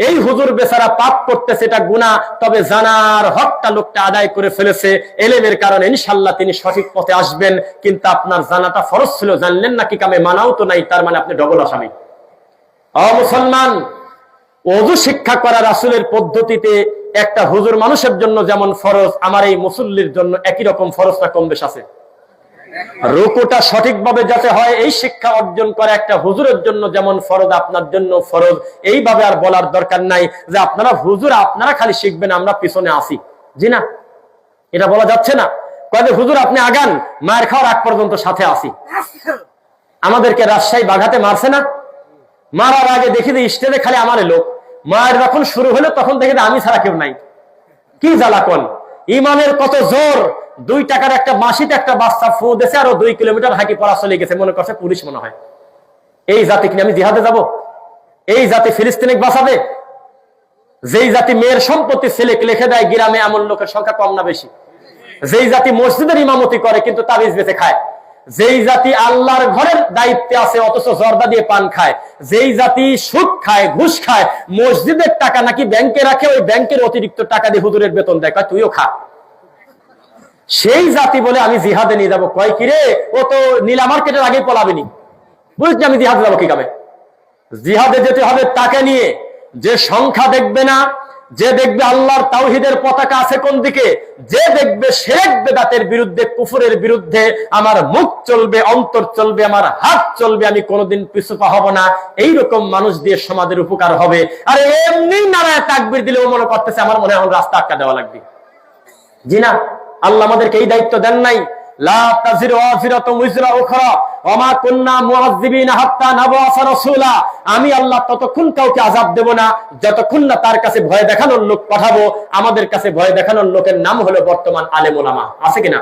এই হুজুর বেচারা পাপ করতেছে, এটা গুনাহ, তবে জানার হকটা লোকটা আদায় করে ফেলেছে এলেমের কারণে, ইনশাআল্লাহ তিনি সঠিক পথে আসবেন। কিন্তু আপনার জানাটা ফরজ ছিল, জানলেন না কি কামে, মানাও তো নাই, তার মানে আপনি ডবল আসামি। ও মুসলমান, ওযু শিক্ষা করা রাসূলের পদ্ধতিতে একটা হুজুর মানুষের জন্য যেমন ফরজ, আমার এই মুসল্লির জন্য একই রকম ফরজ না কম বেশ আছে? রুকুটা সঠিকভাবে যাতে হয় এই শিক্ষা অর্জন করা একটা হুজুরের জন্য যেমন ফরজ, আপনার জন্য ফরজ। এইভাবে আর বলার দরকার নাই যে আপনারা হুজুর, আপনারা খালি শিখবেন আমরা পিছনে আসি। জি না, এটা বলা যাচ্ছে না। কয়ে হুজুর আপনি আগান, মায়ের খাওয়ার আগ পর্যন্ত সাথে আসি। আমাদেরকে রাজশাহী বাঘাতে মারছে না, মারার আগে দেখি যে স্টেজে খালি আমার লোক, মায়ের যখন শুরু হলো তখন দেখি আমি ছাড়া কেউ নাই। কি জ্বালা কোন ইমানের কত জোর! 2 টাকার একটা বাঁশিতে একটা বাচ্চা ফু দিয়েছে আর 2 কিলোমিটার হাঁটি পড়া চলে গেছে, মনে করছে পুলিশ মনে হয়। এই জাতি কিনে আমি জিহাদে যাব? এই জাতি ফিলিস্তিনিক বাঁচাবে? যেই জাতি মেয়ের সম্পত্তি ছেলেকে লিখে দেয়, গ্রামে এমন লোকের সংখ্যা কম না বেশি? যেই জাতি মসজিদের ইমামতি করে কিন্তু তাবিজ বেঁচে খায়, যেই জাতি আল্লাহর ঘরের দায়িত্বে আছে অথচ জর্দা দিয়ে পান খায়, যেই জাতি সুদ খায়, ঘুষ খায়, মসজিদের টাকা নাকি ব্যাংকে রাখে, ওই ব্যাংকের অতিরিক্ত টাকা দিয়ে হুজুরের বেতন দেয়, কয় তুইও খা, সেই জাতি বলে আমি জিহাদে নিয়ে যাবো। কয় কিরে, ও তো নীলা মার্কেটের আগে পলাবেনি, বুঝলি আমি জিহাদে যাবো কি কামে? জিহাদে যেতে হবে তাকে নিয়ে যে সংখ্যা দেখবে না, যে দেখবে আল্লাহর তাওহীদের পতাকা আছে কোন দিকে, যে দেখবে শিরক বিদআতের বিরুদ্ধে, কুফরের বিরুদ্ধে আমার মুখ চলবে, অন্তর চলবে, আমার হাত চলবে, আমি কোনোদিন পিছু পা হব না। এইরকম মানুষ দিয়ে সমাজের উপকার হবে। আর এমনি নারায়ে তাকবীর দিলেও মনে করতেছে আমার মনে হয় রাস্তা আটকা দেওয়া লাগবে। জি না, আল্লাহ আমাদেরকে এই দায়িত্ব দেন নাই। লা তাজিরু ওয়াজিরাতুন উযরা উখরা ওয়া মা কুননা মুআযযিবিনা হাত্তা নাবআসা রাসূলা। আমি আল্লাহ ততক্ষণ কাউকে আযাব দেব না যতক্ষণ না তার কাছে ভয় দেখানোর লোক পাঠাবো। আমাদের কাছে ভয় দেখানোর লোকের নাম হলো বর্তমান আলেম ওলামা, আছে কিনা?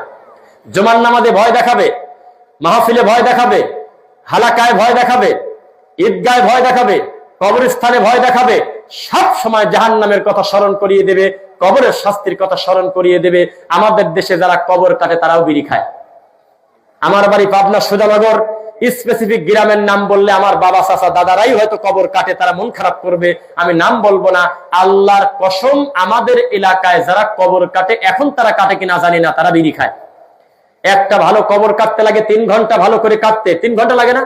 জুমার নামাজে ভয় দেখাবে, মাহফিলে ভয় দেখাবে, হালাকায় ভয় দেখাবে, ঈদগায় ভয় দেখাবে, কবরস্থানে ভয় দেখাবে, সব সময় জাহান্নামের কথা স্মরণ করিয়ে দেবে, কবরের শাস্তির কথা স্মরণ করিয়ে দেবে। আমাদের দেশে যারা কবর কাটে তারাও বিড়ি খায়। আমার বাড়ি পাবনা সুজানগর, স্পেসিফিক গ্রামের নাম বললে আমার বাবা চাচা দাদারাই হয়তো কবর কাটে, তারা মন খারাপ করবে, আমি নাম বলবো না। আল্লাহর কসম, আমাদের এলাকায় যারা কবর কাটে, এখন তারা কাটে কিনা জানি না, তারা বিড়ি খায়। একটা ভালো কবর কাটতে লাগে 3 ঘন্টা, ভালো করে কাটতে 3 ঘন্টা লাগে না?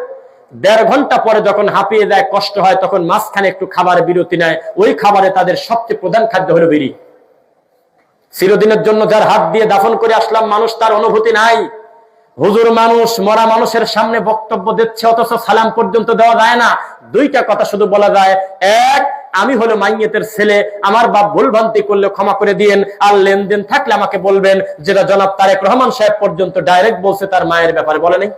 1.5 ঘন্টা পরে যখন হাঁপিয়ে যায়, কষ্ট হয়, তখন মাঝখানে একটু খাবার বিরতি নেয়। ওই খাবারে তাদের সবচেয়ে প্রধান খাদ্য হলো বিড়ি। চিরদিনের জন্য যার হাত দিয়ে দাফন করে আসলাম মানুষ, তার অনুভূতি নাই। হুজুর মানুষ, মরা মানুষের সামনে বক্তব্য দিচ্ছে, অথচ সালাম পর্যন্ত দেওয়া যায় না। দুইটা কথা শুধু বলা যায়, এক, আমি হলো মাইয়েতের ছেলে, আমার বাপ ভুলভ্রান্তি করলে ক্ষমা করে দিয়েন, আর লেনদেন থাকলে আমাকে বলবেন, যেটা জনাব তারেক রহমান সাহেব পর্যন্ত ডাইরেক্ট বলছে তার মায়ের ব্যাপারে, বলে নাই?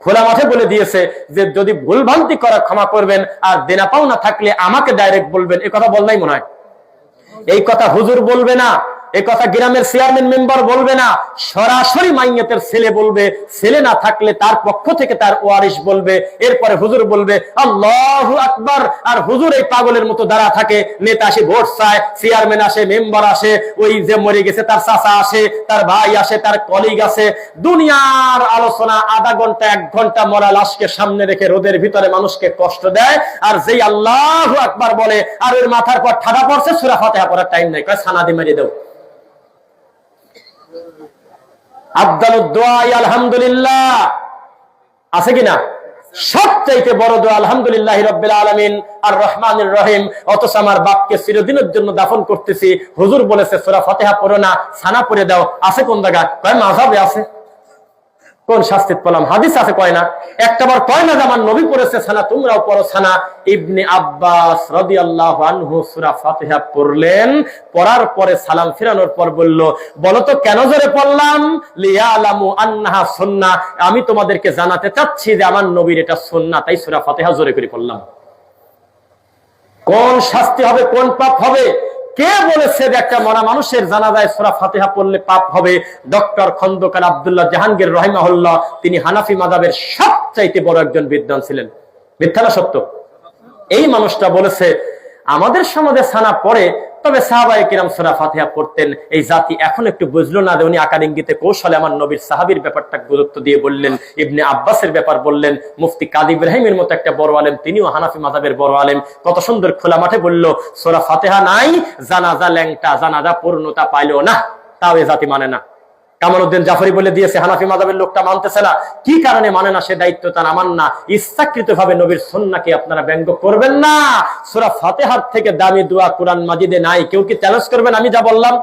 খোলা মাঠে বলে দিয়েছে যে যদি ভুলভ্রান্তি করা ক্ষমা করবেন, আর দেনা পাওনা থাকলে আমাকে ডাইরেক্ট বলবেন। এই কথা বল নাই মনে হয়? এই কথা হুজুর বলবে না, এই কথা গ্রামের চেয়ারম্যান মেম্বার বলবে না, সরাসরি মাইয়াতের ছেলে বলবে। ছেলে না থাকলে তার পক্ষ থেকে তার ওয়ারিশ বলবে, এরপরে হুজুর বলবে আল্লাহু আকবার। আর হুজুর এই পাগলের মতো দাঁড়া থাকে, নেতা আসে ভোট চায়, চেয়ারম্যান আসে, মেম্বার আসে, ওই যে মরে গেছে তার চাচা আসে, তার ভাই আসে, তার কলিগ আসে, দুনিয়ার আলোচনা আধা ঘন্টা 1 ঘন্টা মরা লাশকে সামনে রেখে রোদের ভিতরে মানুষকে কষ্ট দেয়। আর যেই আল্লাহু আকবার বলে, আর ওর মাথার পর ঠাডা পড়ছে, সূরা ফাতিহা পড়ার টাইম নাই, কয় সানাদি মেরে দাও। আফদালুদ দুআ আলহামদুলিল্লাহ আছে কিনা? সবচাইতে বড় দোয়া আলহামদুলিল্লাহি রাব্বিল আলামিন আর রহমানির রহিম। অথচ আমার বাপকে চিরদিনের জন্য দাফন করতেছি, হুজুর বলেছে সূরা ফাতিহা পড়ো না, সানা পড়ে দাও। আছে কোন জায়গা? কয় মাযহাবে আছে। কোন শাস্তিত পড়লাম? হাদিস আছে, কয় না। একটাবার কয় না যে আমার নবী পড়েছে সানা, তোমরাও পড়ো সানা। ইবনে আব্বাস রাদিয়াল্লাহু আনহু সূরা ফাতিহা পড়লেন, পড়ার পরে সালাম ফিরানোর পর বলল, বলো তো কেন জোরে পড়লাম? লিয়ালামু আন্নাহা সুন্নাহ, আমি তোমাদেরকে জানাতে চাচ্ছি যে আমার নবীর এটা সুন্নাহ, তাই সূরা ফাতিহা জোরে করে পড়লাম। কোন শাস্তি হবে, কোন পাপ হবে? কে বলেছে যে একটা মরা মানুষের জানাজায় সূরা ফাতিহা পড়লে পাপ হবে? ডক্টর খন্দকার আব্দুল্লাহ জাহাঙ্গীর রাহিমাহুল্লাহ, তিনি হানাফি মাযহাবের সবচাইতে বড় একজন বিদ্বান ছিলেন। মিথ্যা না সত্য? এই মানুষটা বলেছে আমাদের সমাজে সানা পড়ে, তবে সাহাবায়ে কিরাম সূরা ফাতিহা পড়তেন। এই জাতি এখন একটু বুঝলো না যে উনি আকার ইঙ্গিতে কৌশলে আমার নবীর সাহাবীর ব্যাপারটা গুরুত্ব দিয়ে বললেন, ইবনে আব্বাসের ব্যাপার বললেন, মুফতি কাদি ইব্রাহিমের মতো একটা বড় আলেম, তিনিও হানাফি মাযহাবের বড় আলেম, কত সুন্দর খোলা মাঠে বলল সূরা ফাতিহা নাই, জানাজা ল্যাংটা, জানাজা পূর্ণতা পাইলো না। তাও এই জাতি মানে না। কামালউদ্দিন জাফরি বলে দিয়েছে হানাফি মাযহাবের লোকটা মানতেছে না। কি কারণে মানে না? সে দায়িত্ব তার, আমার না। ইচ্ছাকৃতভাবে নবীর সুন্নাহকে আপনারা ব্যঙ্গ করবেন না। সূরা ফাতিহার থেকে দামি দোয়া কোরআন মাজিদে নাই। কেউ কি চ্যালেঞ্জ করবেন আমি যা বললাম?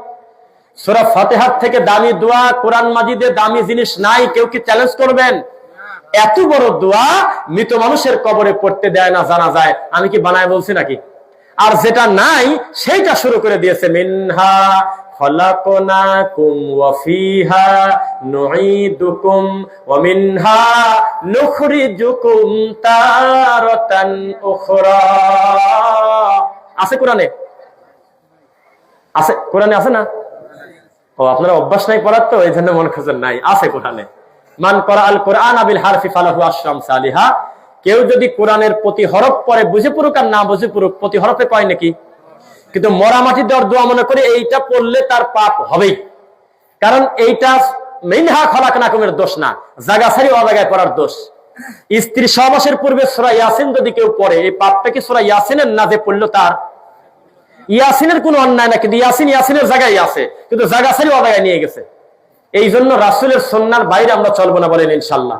সূরা ফাতিহার থেকে দামি দোয়া কোরআন মাজিদে দামি জিনিস নাই। কেউ কি চ্যালেঞ্জ করবেন? এত বড় দোয়া মৃত মানুষের কবরে পড়তে দেয় না জানা যায়। আমি কি বানায় বলছি নাকি? আর যেটা নাই সেইটা শুরু করে দিয়েছে, মিনহা খলাকনাকুম ওয়া ফিহা নুঈদুকুম ওয়া মিনহা নুখরিজুকুম তারাতান উখরা। আছে কোরআনে? আছে কোরআনে? আছে না? ও আপনারা অভ্যাস নাই পড়ার, তো এই জন্য মনে করছেন নাই। আছে কোরআনে। মান করা আল কোরআন বিল হারফি ফালাহু আশরাম সালিহা। কেউ যদি কোরআনের প্রতি হরফ পড়ে, বুঝে পড়ুক আর না বুঝে পড়ুক, প্রতি হরফে কয় নাকি। কিন্তু মরা মাটি দেওয়ার দোয়া মনে করে এইটা পড়লে তার পাপ হবেই। কারণ এইটা মিনহা খলাকনাকুমের দোষ না, জায়গা ছাড়ি অজায়গায় পড়ার দোষ। স্ত্রী সহবাসের পূর্বে সূরা ইয়াসিন যদি কেউ পড়ে, এই পাপটা কি সূরা ইয়াসিনের না যে পড়লো তার? ইয়াসিনের কোনো অন্যায় না, কিন্তু ইয়াসিন ইয়াসিনের জায়গায় আছে, কিন্তু জায়গা ছাড়ি অজায়গায় নিয়ে গেছে। এই জন্য রাসূলের সুন্নাহর বাইরে আমরা চলবো না, বলেন ইনশাআল্লাহ।